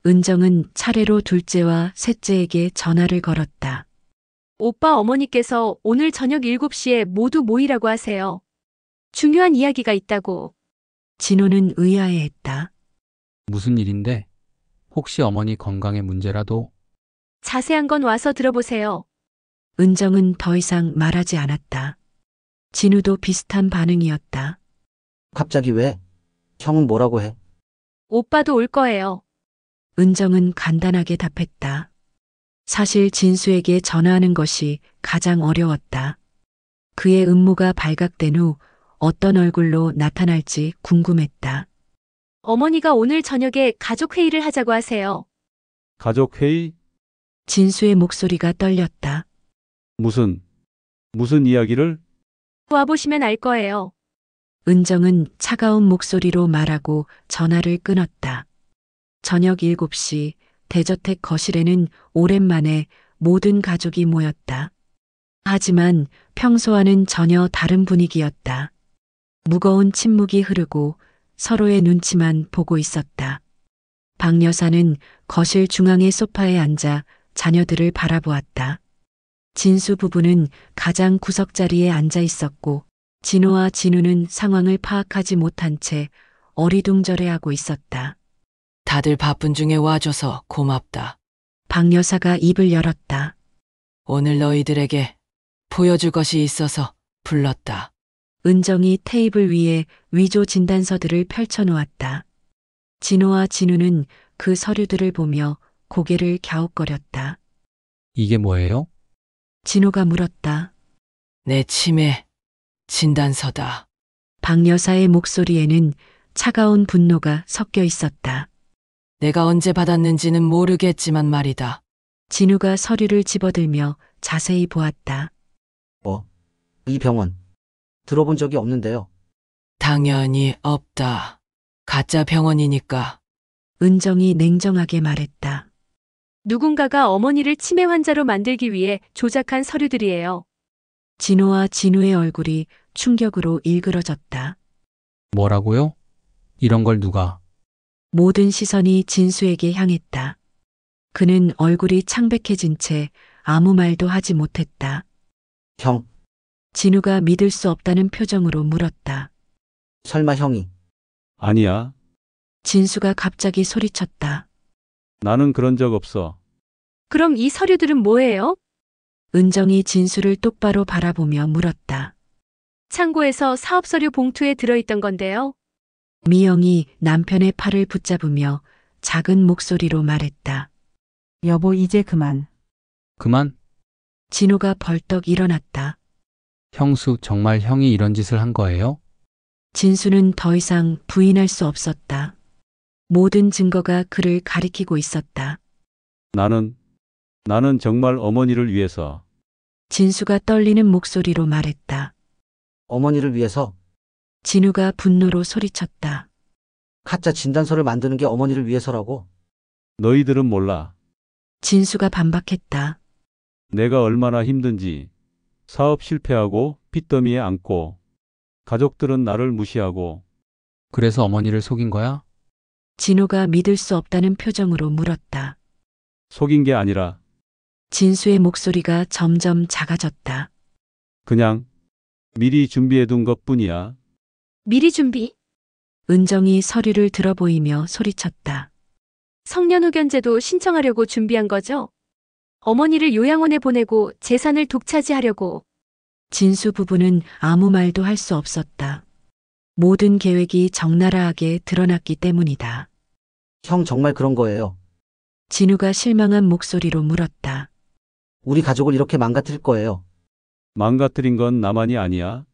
S2: 은정은 차례로 둘째와 셋째에게 전화를 걸었다.
S7: 오빠 어머니께서 오늘 저녁 7시에 모두 모이라고 하세요. 중요한 이야기가 있다고.
S2: 진호는 의아해했다.
S8: 무슨 일인데? 혹시 어머니 건강에 문제라도?
S7: 자세한 건 와서 들어보세요.
S2: 은정은 더 이상 말하지 않았다. 진우도 비슷한 반응이었다.
S9: 갑자기 왜? 형은 뭐라고 해?
S7: 오빠도 올 거예요.
S2: 은정은 간단하게 답했다. 사실 진수에게 전화하는 것이 가장 어려웠다. 그의 음모가 발각된 후 어떤 얼굴로 나타날지 궁금했다.
S7: 어머니가 오늘 저녁에 가족 회의를 하자고 하세요.
S4: 가족 회의?
S2: 진수의 목소리가 떨렸다.
S4: 무슨 이야기를?
S7: 와보시면 알 거예요.
S2: 은정은 차가운 목소리로 말하고 전화를 끊었다. 저녁 7시 대저택 거실에는 오랜만에 모든 가족이 모였다. 하지만 평소와는 전혀 다른 분위기였다. 무거운 침묵이 흐르고 서로의 눈치만 보고 있었다. 박 여사는 거실 중앙의 소파에 앉아 자녀들을 바라보았다. 진수 부부는 가장 구석자리에 앉아 있었고 진호와 진우는 상황을 파악하지 못한 채 어리둥절해하고 있었다.
S1: 다들 바쁜 중에 와줘서 고맙다.
S2: 박 여사가 입을 열었다.
S1: 오늘 너희들에게 보여줄 것이 있어서 불렀다.
S2: 은정이 테이블 위에 위조 진단서들을 펼쳐놓았다. 진호와 진우는 그 서류들을 보며 고개를 갸웃거렸다.
S8: 이게 뭐예요?
S2: 진호가 물었다.
S1: 내 치매 진단서다.
S2: 박 여사의 목소리에는 차가운 분노가 섞여 있었다.
S1: 내가 언제 받았는지는 모르겠지만 말이다.
S2: 진우가 서류를 집어들며 자세히 보았다.
S9: 이 병원. 들어본 적이 없는데요.
S1: 당연히 없다. 가짜 병원이니까.
S2: 은정이 냉정하게 말했다.
S7: 누군가가 어머니를 치매 환자로 만들기 위해 조작한 서류들이에요.
S2: 진호와 진우의 얼굴이 충격으로 일그러졌다.
S8: 뭐라고요? 이런 걸 누가?
S2: 모든 시선이 진수에게 향했다. 그는 얼굴이 창백해진 채 아무 말도 하지 못했다.
S9: 형,
S2: 진우가 믿을 수 없다는 표정으로 물었다.
S9: 설마 형이.
S4: 아니야.
S2: 진수가 갑자기 소리쳤다.
S4: 나는 그런 적 없어.
S7: 그럼 이 서류들은 뭐예요?
S2: 은정이 진수를 똑바로 바라보며 물었다.
S7: 창고에서 사업 서류 봉투에 들어있던 건데요.
S2: 미영이 남편의 팔을 붙잡으며 작은 목소리로 말했다.
S3: 여보, 이제 그만.
S8: 그만?
S2: 진호가 벌떡 일어났다.
S8: 형수, 정말 형이 이런 짓을 한 거예요?
S2: 진수는 더 이상 부인할 수 없었다. 모든 증거가 그를 가리키고 있었다.
S4: 나는 정말 어머니를 위해서.
S2: 진수가 떨리는 목소리로 말했다.
S9: 어머니를 위해서
S2: 진우가 분노로 소리쳤다.
S9: 가짜 진단서를 만드는 게 어머니를 위해서라고.
S4: 너희들은 몰라.
S2: 진수가 반박했다.
S4: 내가 얼마나 힘든지. 사업 실패하고 빚더미에 앉고 가족들은 나를 무시하고.
S8: 그래서 어머니를 속인 거야?
S2: 진우가 믿을 수 없다는 표정으로 물었다.
S4: 속인 게 아니라
S2: 진수의 목소리가 점점 작아졌다.
S4: 그냥 미리 준비해둔 것뿐이야.
S7: 미리 준비.
S2: 은정이 서류를 들어보이며 소리쳤다.
S7: 성년후견제도 신청하려고 준비한 거죠? 어머니를 요양원에 보내고 재산을 독차지하려고.
S2: 진수 부부는 아무 말도 할 수 없었다. 모든 계획이 적나라하게 드러났기 때문이다.
S9: 형 정말 그런 거예요.
S2: 진우가 실망한 목소리로 물었다.
S9: 우리 가족을 이렇게 망가뜨릴 거예요.
S4: 망가뜨린 건 나만이 아니야.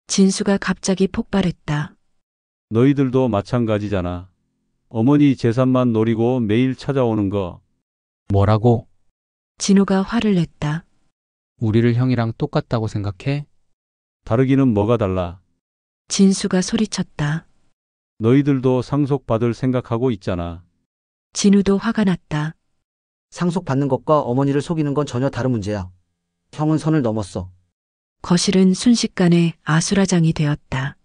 S2: 진수가 갑자기 폭발했다.
S4: 너희들도 마찬가지잖아. 어머니 재산만 노리고 매일 찾아오는 거.
S8: 뭐라고?
S2: 진우가 화를 냈다.
S8: 우리를 형이랑 똑같다고 생각해?
S4: 다르기는 뭐가 달라.
S2: 진수가 소리쳤다.
S4: 너희들도 상속받을 생각하고 있잖아.
S2: 진우도 화가 났다.
S9: 상속받는 것과 어머니를 속이는 건 전혀 다른 문제야. 형은 선을 넘었어.
S2: 거실은 순식간에 아수라장이 되었다.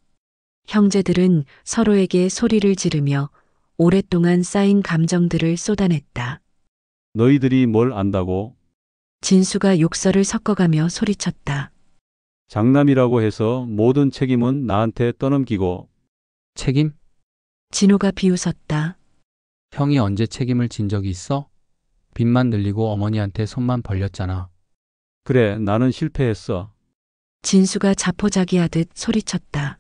S2: 형제들은 서로에게 소리를 지르며 오랫동안 쌓인 감정들을 쏟아냈다.
S4: 너희들이 뭘 안다고?
S2: 진수가 욕설을 섞어가며 소리쳤다.
S4: 장남이라고 해서 모든 책임은 나한테 떠넘기고.
S8: 책임?
S2: 진호가 비웃었다.
S8: 형이 언제 책임을 진 적이 있어? 빚만 늘리고 어머니한테 손만 벌렸잖아.
S4: 그래, 나는 실패했어.
S2: 진수가 자포자기하듯 소리쳤다.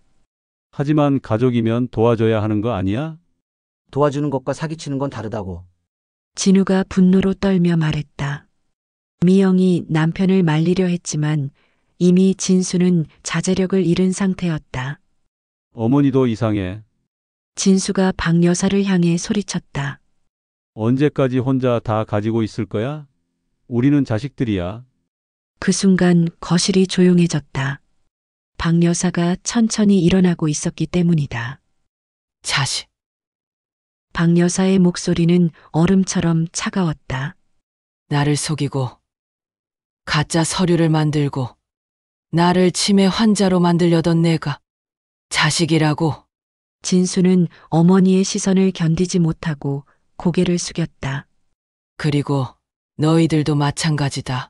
S4: 하지만 가족이면 도와줘야 하는 거 아니야?
S9: 도와주는 것과 사기치는 건 다르다고.
S2: 진우가 분노로 떨며 말했다. 미영이 남편을 말리려 했지만 이미 진수는 자제력을 잃은 상태였다.
S4: 어머니도 이상해.
S2: 진수가 박 여사를 향해 소리쳤다.
S4: 언제까지 혼자 다 가지고 있을 거야? 우리는 자식들이야.
S2: 그 순간 거실이 조용해졌다. 박 여사가 천천히 일어나고 있었기 때문이다.
S1: 자식.
S2: 박 여사의 목소리는 얼음처럼 차가웠다.
S1: 나를 속이고 가짜 서류를 만들고 나를 치매 환자로 만들려던 내가 자식이라고.
S2: 진수는 어머니의 시선을 견디지 못하고 고개를 숙였다.
S1: 그리고 너희들도 마찬가지다.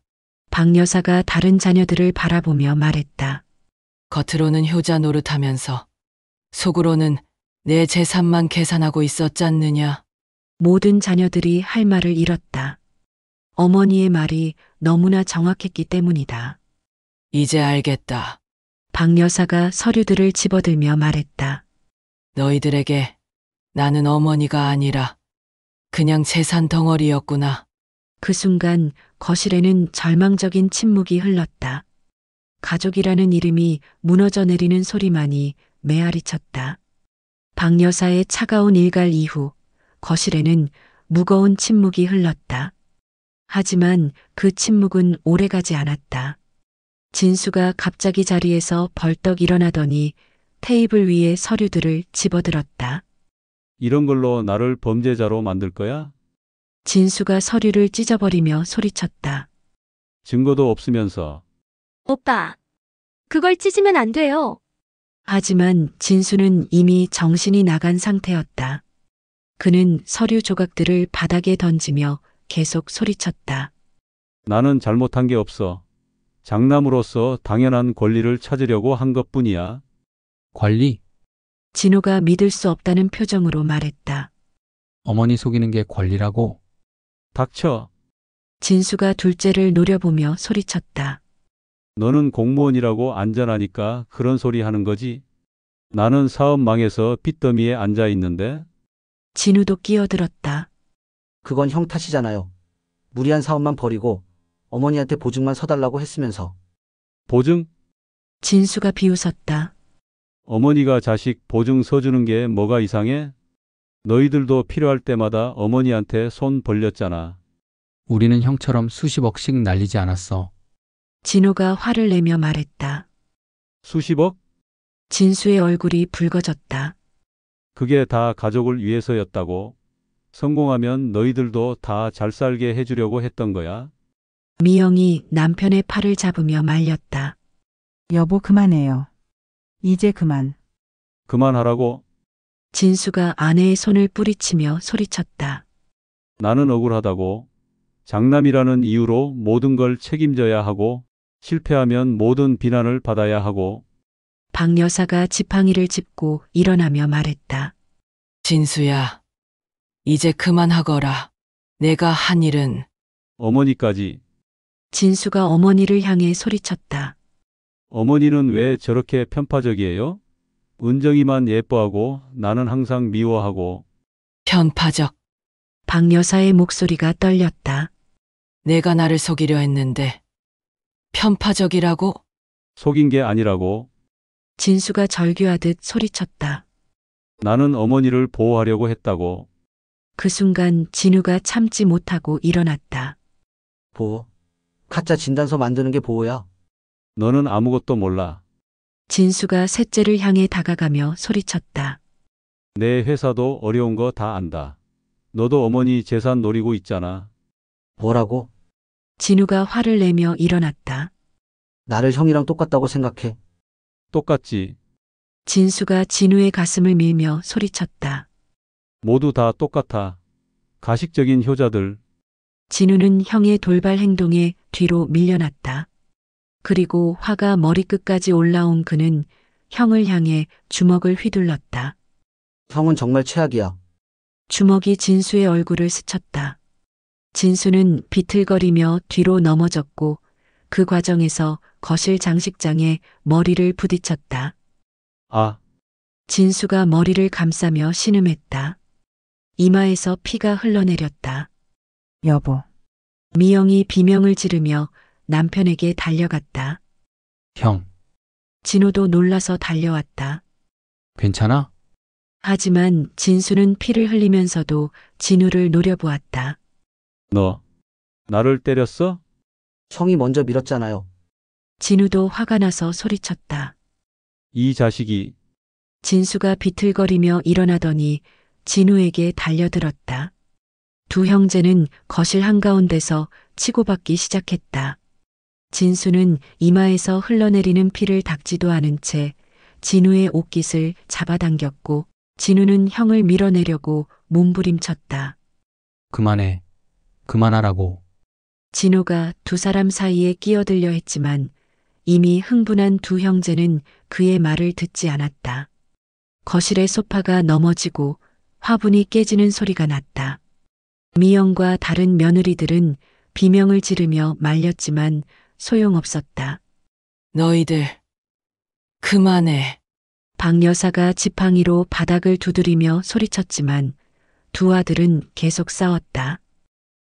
S2: 박 여사가 다른 자녀들을 바라보며 말했다.
S1: 겉으로는 효자 노릇하면서 속으로는 내 재산만 계산하고 있었잖느냐.
S2: 모든 자녀들이 할 말을 잃었다. 어머니의 말이 너무나 정확했기 때문이다.
S1: 이제 알겠다.
S2: 박 여사가 서류들을 집어들며 말했다.
S1: 너희들에게 나는 어머니가 아니라 그냥 재산 덩어리였구나.
S2: 그 순간 거실에는 절망적인 침묵이 흘렀다. 가족이라는 이름이 무너져 내리는 소리만이 메아리 쳤다. 박 여사의 차가운 일갈 이후 거실에는 무거운 침묵이 흘렀다. 하지만 그 침묵은 오래가지 않았다. 진수가 갑자기 자리에서 벌떡 일어나더니 테이블 위에 서류들을 집어들었다.
S4: 이런 걸로 나를 범죄자로 만들 거야?
S2: 진수가 서류를 찢어버리며 소리쳤다.
S4: 증거도 없으면서.
S7: 오빠, 그걸 찢으면 안 돼요.
S2: 하지만 진수는 이미 정신이 나간 상태였다. 그는 서류 조각들을 바닥에 던지며 계속 소리쳤다.
S4: 나는 잘못한 게 없어. 장남으로서 당연한 권리를 찾으려고 한 것뿐이야.
S8: 권리?
S2: 진호가 믿을 수 없다는 표정으로 말했다.
S8: 어머니 속이는 게 권리라고?
S4: 닥쳐.
S2: 진수가 둘째를 노려보며 소리쳤다.
S4: 너는 공무원이라고 안전하니까 그런 소리 하는 거지. 나는 사업 망해서 빚더미에 앉아 있는데.
S2: 진우도 끼어들었다.
S9: 그건 형 탓이잖아요. 무리한 사업만 버리고 어머니한테 보증만 서달라고 했으면서.
S4: 보증?
S2: 진수가 비웃었다.
S4: 어머니가 자식 보증 서주는 게 뭐가 이상해? 너희들도 필요할 때마다 어머니한테 손 벌렸잖아.
S8: 우리는 형처럼 수십억씩 날리지 않았어.
S2: 진호가 화를 내며 말했다.
S4: 수십억?
S2: 진수의 얼굴이 붉어졌다.
S4: 그게 다 가족을 위해서였다고. 성공하면 너희들도 다 잘 살게 해주려고 했던 거야.
S2: 미영이 남편의 팔을 잡으며 말렸다.
S3: 여보 그만해요. 이제 그만.
S4: 그만하라고.
S2: 진수가 아내의 손을 뿌리치며 소리쳤다.
S4: 나는 억울하다고. 장남이라는 이유로 모든 걸 책임져야 하고 실패하면 모든 비난을 받아야 하고.
S2: 박 여사가 지팡이를 짚고 일어나며 말했다.
S1: 진수야, 이제 그만하거라. 내가 한 일은
S4: 어머니까지.
S2: 진수가 어머니를 향해 소리쳤다.
S4: 어머니는 왜 저렇게 편파적이에요? 은정이만 예뻐하고 나는 항상 미워하고.
S1: 편파적.
S2: 박 여사의 목소리가 떨렸다.
S1: 내가 나를 속이려 했는데 편파적이라고?
S4: 속인 게 아니라고.
S2: 진수가 절규하듯 소리쳤다.
S4: 나는 어머니를 보호하려고 했다고.
S2: 그 순간 진우가 참지 못하고 일어났다.
S9: 보호? 가짜 진단서 만드는 게 보호야.
S4: 너는 아무것도 몰라.
S2: 진수가 셋째를 향해 다가가며 소리쳤다.
S4: 내 회사도 어려운 거 다 안다. 너도 어머니 재산 노리고 있잖아.
S9: 뭐라고?
S2: 진우가 화를 내며 일어났다.
S9: 나를 형이랑 똑같다고 생각해.
S4: 똑같지.
S2: 진수가 진우의 가슴을 밀며 소리쳤다.
S4: 모두 다 똑같아. 가식적인 효자들.
S2: 진우는 형의 돌발 행동에 뒤로 밀려났다. 그리고 화가 머리끝까지 올라온 그는 형을 향해 주먹을 휘둘렀다.
S9: 형은 정말 최악이야.
S2: 주먹이 진수의 얼굴을 스쳤다. 진수는 비틀거리며 뒤로 넘어졌고 그 과정에서 거실 장식장에 머리를 부딪혔다.
S4: 아,
S2: 진수가 머리를 감싸며 신음했다. 이마에서 피가 흘러내렸다.
S3: 여보.
S2: 미영이 비명을 지르며 남편에게 달려갔다.
S8: 형,
S2: 진호도 놀라서 달려왔다.
S8: 괜찮아?
S2: 하지만 진수는 피를 흘리면서도 진우를 노려보았다.
S4: 너 나를 때렸어?
S9: 형이 먼저 밀었잖아요.
S2: 진우도 화가 나서 소리쳤다.
S4: 이 자식이.
S2: 진수가 비틀거리며 일어나더니 진우에게 달려들었다. 두 형제는 거실 한가운데서 치고받기 시작했다. 진수는 이마에서 흘러내리는 피를 닦지도 않은 채 진우의 옷깃을 잡아당겼고 진우는 형을 밀어내려고 몸부림쳤다.
S8: 그만해. 그만하라고.
S2: 진우가 두 사람 사이에 끼어들려 했지만 이미 흥분한 두 형제는 그의 말을 듣지 않았다. 거실의 소파가 넘어지고 화분이 깨지는 소리가 났다. 미영과 다른 며느리들은 비명을 지르며 말렸지만 소용없었다.
S1: 너희들 그만해.
S2: 박 여사가 지팡이로 바닥을 두드리며 소리쳤지만 두 아들은 계속 싸웠다.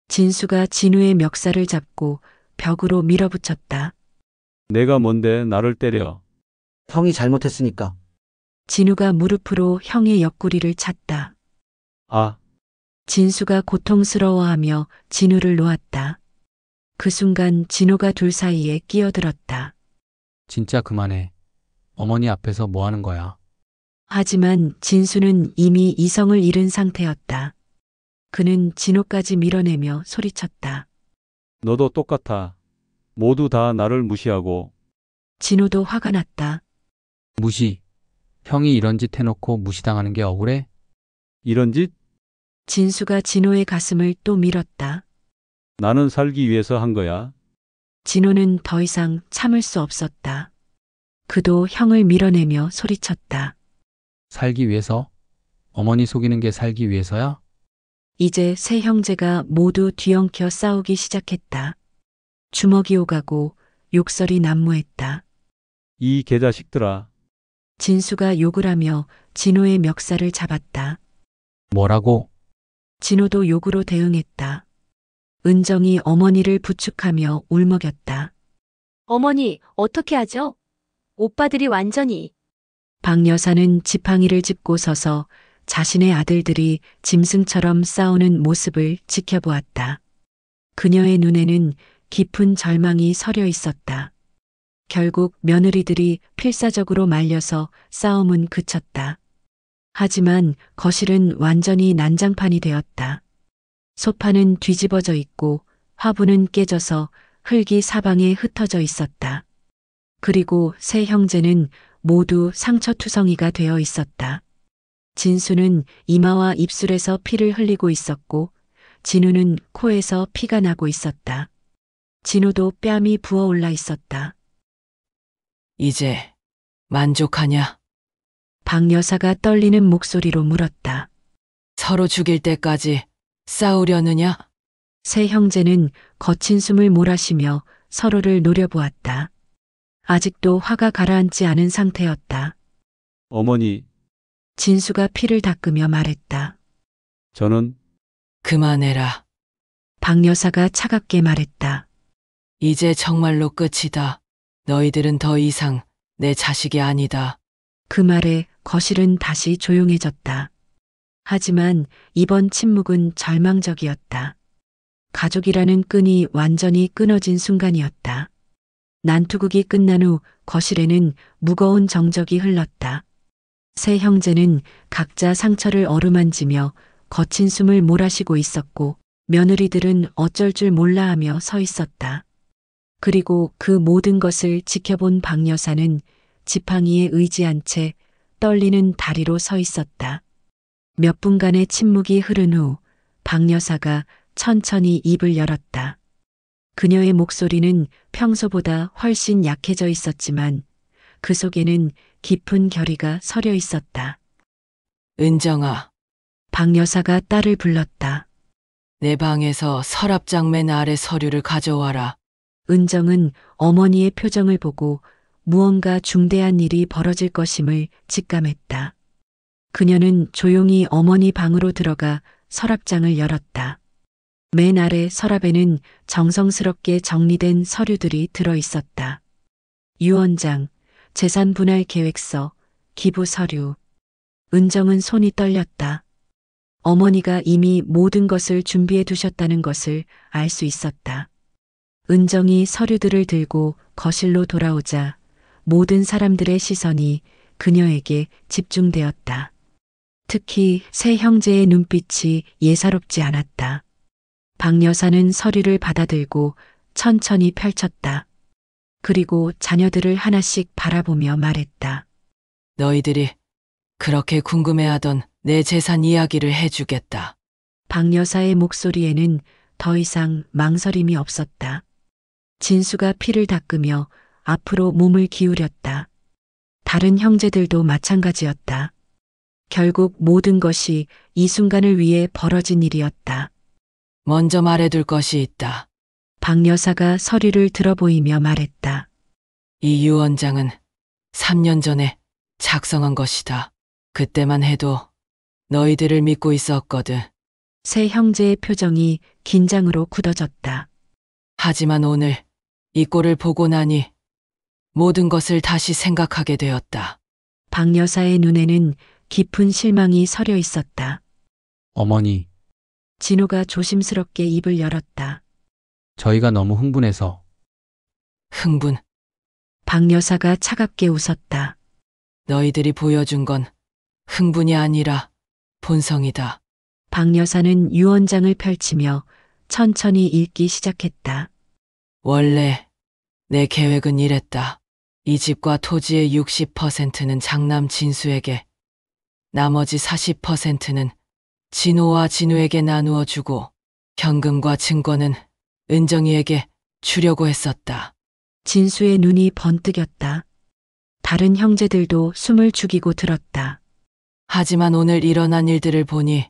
S2: 진수가 진우의 멱살을 잡고 벽으로 밀어붙였다.
S4: 내가 뭔데 나를 때려.
S9: 형이 잘못했으니까.
S2: 진우가 무릎으로 형의 옆구리를 찼다.
S4: 아,
S2: 진수가 고통스러워하며 진우를 놓았다. 그 순간 진우가 둘 사이에 끼어들었다.
S8: 진짜 그만해. 어머니 앞에서 뭐 하는 거야?
S2: 하지만 진수는 이미 이성을 잃은 상태였다. 그는 진우까지 밀어내며 소리쳤다.
S4: 너도 똑같아. 모두 다 나를 무시하고.
S2: 진우도 화가 났다.
S8: 무시. 형이 이런 짓 해놓고 무시당하는 게 억울해?
S4: 이런 짓?
S2: 진수가 진우의 가슴을 또 밀었다.
S4: 나는 살기 위해서 한 거야.
S2: 진우는 더 이상 참을 수 없었다. 그도 형을 밀어내며 소리쳤다.
S8: 살기 위해서? 어머니 속이는 게 살기 위해서야?
S2: 이제 세 형제가 모두 뒤엉켜 싸우기 시작했다. 주먹이 오가고 욕설이 난무했다.
S4: 이 개자식들아.
S2: 진수가 욕을 하며 진우의 멱살을 잡았다.
S8: 뭐라고?
S2: 진우도 욕으로 대응했다. 은정이 어머니를 부축하며 울먹였다.
S7: 어머니, 어떻게 하죠? 오빠들이 완전히.
S2: 박 여사는 지팡이를 짚고 서서 자신의 아들들이 짐승처럼 싸우는 모습을 지켜보았다. 그녀의 눈에는 깊은 절망이 서려 있었다. 결국 며느리들이 필사적으로 말려서 싸움은 그쳤다. 하지만 거실은 완전히 난장판이 되었다. 소파는 뒤집어져 있고 화분은 깨져서 흙이 사방에 흩어져 있었다. 그리고 세 형제는 모두 상처투성이가 되어 있었다. 진수는 이마와 입술에서 피를 흘리고 있었고 진우는 코에서 피가 나고 있었다. 진우도 뺨이 부어올라 있었다.
S1: 이제 만족하냐?
S2: 박 여사가 떨리는 목소리로 물었다.
S1: 서로 죽일 때까지 싸우려느냐?
S2: 세 형제는 거친 숨을 몰아쉬며 서로를 노려보았다. 아직도 화가 가라앉지 않은 상태였다.
S4: 어머니,
S2: 진수가 피를 닦으며 말했다.
S4: 저는
S1: 그만해라.
S2: 박 여사가 차갑게 말했다.
S1: 이제 정말로 끝이다. 너희들은 더 이상 내 자식이 아니다.
S2: 그 말에 거실은 다시 조용해졌다. 하지만 이번 침묵은 절망적이었다. 가족이라는 끈이 완전히 끊어진 순간이었다. 난투극이 끝난 후 거실에는 무거운 정적이 흘렀다. 세 형제는 각자 상처를 어루만지며 거친 숨을 몰아쉬고 있었고 며느리들은 어쩔 줄 몰라 하며 서 있었다. 그리고 그 모든 것을 지켜본 박 여사는 지팡이에 의지한 채 떨리는 다리로 서 있었다. 몇 분간의 침묵이 흐른 후 박 여사가 천천히 입을 열었다. 그녀의 목소리는 평소보다 훨씬 약해져 있었지만 그 속에는 깊은 결의가 서려 있었다.
S1: 은정아,
S2: 박 여사가 딸을 불렀다.
S1: 내 방에서 서랍장맨 아래 서류를 가져와라.
S2: 은정은 어머니의 표정을 보고 무언가 중대한 일이 벌어질 것임을 직감했다. 그녀는 조용히 어머니 방으로 들어가 서랍장을 열었다. 맨 아래 서랍에는 정성스럽게 정리된 서류들이 들어 있었다. 유언장, 재산 분할 계획서, 기부 서류. 은정은 손이 떨렸다. 어머니가 이미 모든 것을 준비해 두셨다는 것을 알 수 있었다. 은정이 서류들을 들고 거실로 돌아오자 모든 사람들의 시선이 그녀에게 집중되었다. 특히 세 형제의 눈빛이 예사롭지 않았다. 박 여사는 서류를 받아들고 천천히 펼쳤다. 그리고 자녀들을 하나씩 바라보며 말했다.
S1: 너희들이 그렇게 궁금해하던 내 재산 이야기를 해주겠다.
S2: 박 여사의 목소리에는 더 이상 망설임이 없었다. 진수가 피를 닦으며 앞으로 몸을 기울였다. 다른 형제들도 마찬가지였다. 결국 모든 것이 이 순간을 위해 벌어진 일이었다.
S1: 먼저 말해둘 것이 있다.
S2: 박 여사가 서류를 들어보이며 말했다.
S1: 이 유언장은 3년 전에 작성한 것이다. 그때만 해도 너희들을 믿고 있었거든.
S2: 세 형제의 표정이 긴장으로 굳어졌다.
S1: 하지만 오늘 이 꼴을 보고 나니 모든 것을 다시 생각하게 되었다.
S2: 박 여사의 눈에는 깊은 실망이 서려 있었다.
S8: 어머니,
S2: 진우가 조심스럽게 입을 열었다.
S8: 저희가 너무 흥분해서
S1: 흥분.
S2: 박 여사가 차갑게 웃었다.
S1: 너희들이 보여준 건 흥분이 아니라 본성이다.
S2: 박 여사는 유언장을 펼치며 천천히 읽기 시작했다.
S1: 원래 내 계획은 이랬다. 이 집과 토지의 60%는 장남 진수에게, 나머지 40%는 진호와 진우에게 나누어 주고 현금과 증권은 은정이에게 주려고 했었다.
S2: 진수의 눈이 번뜩였다. 다른 형제들도 숨을 죽이고 들었다.
S1: 하지만 오늘 일어난 일들을 보니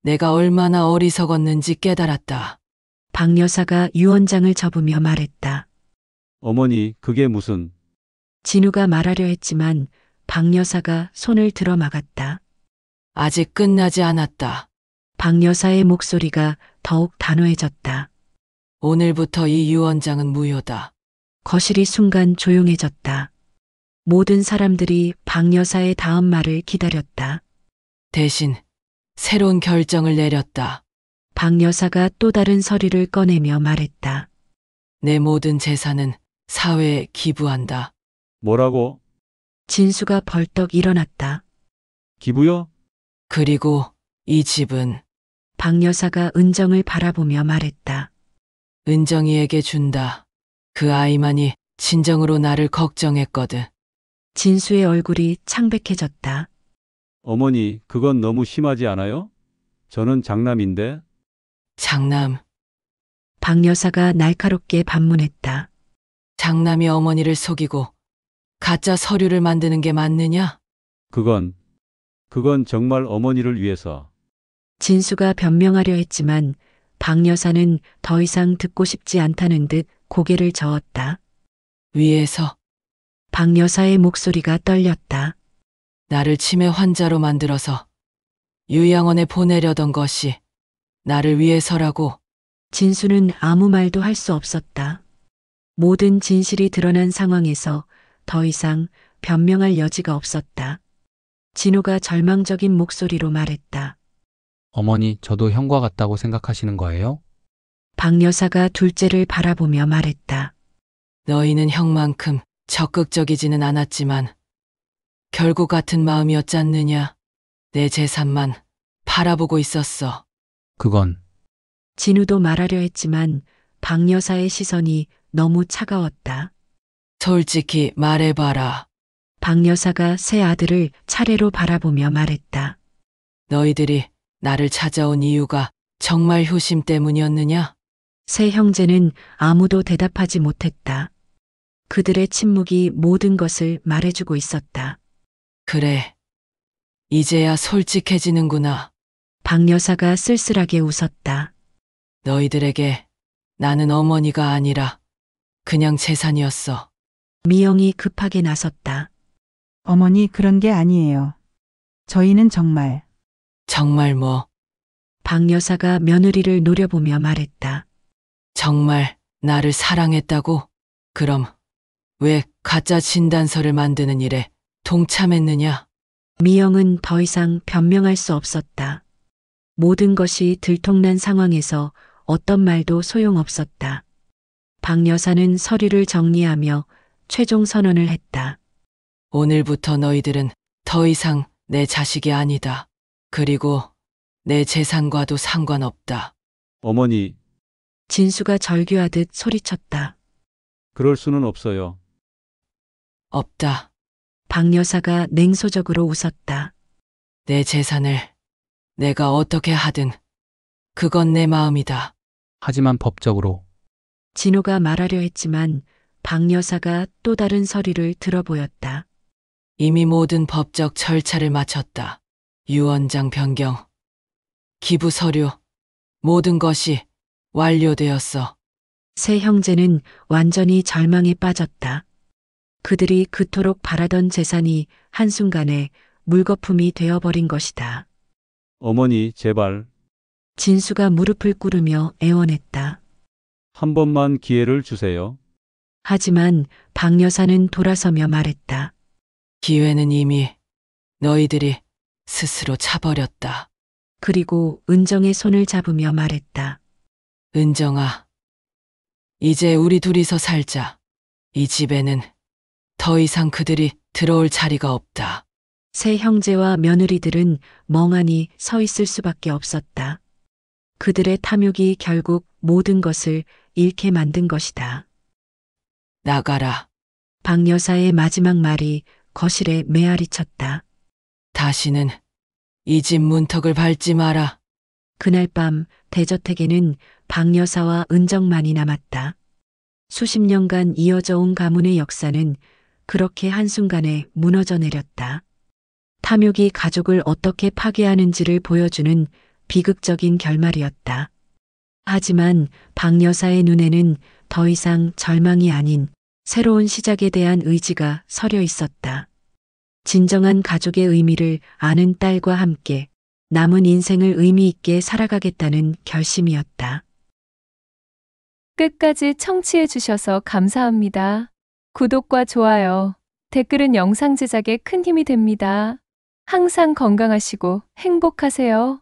S1: 내가 얼마나 어리석었는지 깨달았다.
S2: 박 여사가 유언장을 접으며 말했다.
S4: 어머니, 그게 무슨...
S2: 진우가 말하려 했지만 박 여사가 손을 들어 막았다.
S1: 아직 끝나지 않았다.
S2: 박 여사의 목소리가 더욱 단호해졌다.
S1: 오늘부터 이 유언장은 무효다.
S2: 거실이 순간 조용해졌다. 모든 사람들이 박 여사의 다음 말을 기다렸다.
S1: 대신 새로운 결정을 내렸다.
S2: 박 여사가 또 다른 서류를 꺼내며 말했다.
S1: 내 모든 재산은 사회에 기부한다.
S4: 뭐라고?
S2: 진수가 벌떡 일어났다.
S4: 기부요?
S1: 그리고 이 집은
S2: 박 여사가 은정을 바라보며 말했다.
S1: 은정이에게 준다. 그 아이만이 진정으로 나를 걱정했거든.
S2: 진수의 얼굴이 창백해졌다.
S4: 어머니, 그건 너무 심하지 않아요? 저는 장남인데.
S1: 장남,
S2: 박 여사가 날카롭게 반문했다.
S1: 장남이 어머니를 속이고 가짜 서류를 만드는 게 맞느냐?
S4: 그건 정말 어머니를 위해서.
S2: 진수가 변명하려 했지만 박 여사는 더 이상 듣고 싶지 않다는 듯 고개를 저었다.
S1: 위에서
S2: 박 여사의 목소리가 떨렸다.
S1: 나를 치매 환자로 만들어서 요양원에 보내려던 것이 나를 위해서라고.
S2: 진수는 아무 말도 할 수 없었다. 모든 진실이 드러난 상황에서 더 이상 변명할 여지가 없었다. 진우가 절망적인 목소리로 말했다.
S8: 어머니, 저도 형과 같다고 생각하시는 거예요?
S2: 박 여사가 둘째를 바라보며 말했다.
S1: 너희는 형만큼 적극적이지는 않았지만 결국 같은 마음이었지 않느냐? 내 재산만 바라보고 있었어.
S8: 그건
S2: 진우도 말하려 했지만 박 여사의 시선이 너무 차가웠다.
S1: 솔직히 말해봐라.
S2: 박 여사가 세 아들을 차례로 바라보며 말했다.
S1: 너희들이 나를 찾아온 이유가 정말 효심 때문이었느냐?
S2: 세 형제는 아무도 대답하지 못했다. 그들의 침묵이 모든 것을 말해주고 있었다.
S1: 그래. 이제야 솔직해지는구나.
S2: 박 여사가 쓸쓸하게 웃었다.
S1: 너희들에게 나는 어머니가 아니라 그냥 재산이었어.
S2: 미영이 급하게 나섰다.
S3: 어머니 그런 게 아니에요. 저희는 정말
S1: 정말 뭐,
S2: 박 여사가 며느리를 노려보며 말했다.
S1: 정말 나를 사랑했다고? 그럼 왜 가짜 진단서를 만드는 일에 동참했느냐?
S2: 미영은 더 이상 변명할 수 없었다. 모든 것이 들통난 상황에서 어떤 말도 소용없었다. 박 여사는 서류를 정리하며 최종 선언을 했다.
S1: 오늘부터 너희들은 더 이상 내 자식이 아니다. 그리고 내 재산과도 상관없다.
S4: 어머니,
S2: 진수가 절규하듯 소리쳤다.
S4: 그럴 수는 없어요.
S1: 없다.
S2: 박 여사가 냉소적으로 웃었다.
S1: 내 재산을 내가 어떻게 하든 그건 내 마음이다.
S8: 하지만 법적으로
S2: 진호가 말하려 했지만 박 여사가 또 다른 서류를 들어보였다.
S1: 이미 모든 법적 절차를 마쳤다. 유언장 변경, 기부 서류, 모든 것이 완료되었어.
S2: 세 형제는 완전히 절망에 빠졌다. 그들이 그토록 바라던 재산이 한순간에 물거품이 되어버린 것이다.
S4: 어머니, 제발
S2: 진수가 무릎을 꿇으며 애원했다.
S4: 한 번만 기회를 주세요.
S2: 하지만 박 여사는 돌아서며 말했다.
S1: 기회는 이미 너희들이 스스로 차버렸다.
S2: 그리고 은정의 손을 잡으며 말했다.
S1: 은정아, 이제 우리 둘이서 살자. 이 집에는 더 이상 그들이 들어올 자리가 없다.
S2: 새 형제와 며느리들은 멍하니 서 있을 수밖에 없었다. 그들의 탐욕이 결국 모든 것을 잃게 만든 것이다.
S1: 나가라.
S2: 박 여사의 마지막 말이 거실에 메아리 쳤다.
S1: 다시는 이 집 문턱을 밟지 마라.
S2: 그날 밤 대저택에는 박 여사와 은정만이 남았다. 수십 년간 이어져 온 가문의 역사는 그렇게 한순간에 무너져 내렸다. 탐욕이 가족을 어떻게 파괴하는지를 보여주는 비극적인 결말이었다. 하지만 박 여사의 눈에는 더 이상 절망이 아닌 새로운 시작에 대한 의지가 서려 있었다. 진정한 가족의 의미를 아는 딸과 함께 남은 인생을 의미 있게 살아가겠다는 결심이었다.
S10: 끝까지 청취해 주셔서 감사합니다. 구독과 좋아요, 댓글은 영상 제작에 큰 힘이 됩니다. 항상 건강하시고 행복하세요.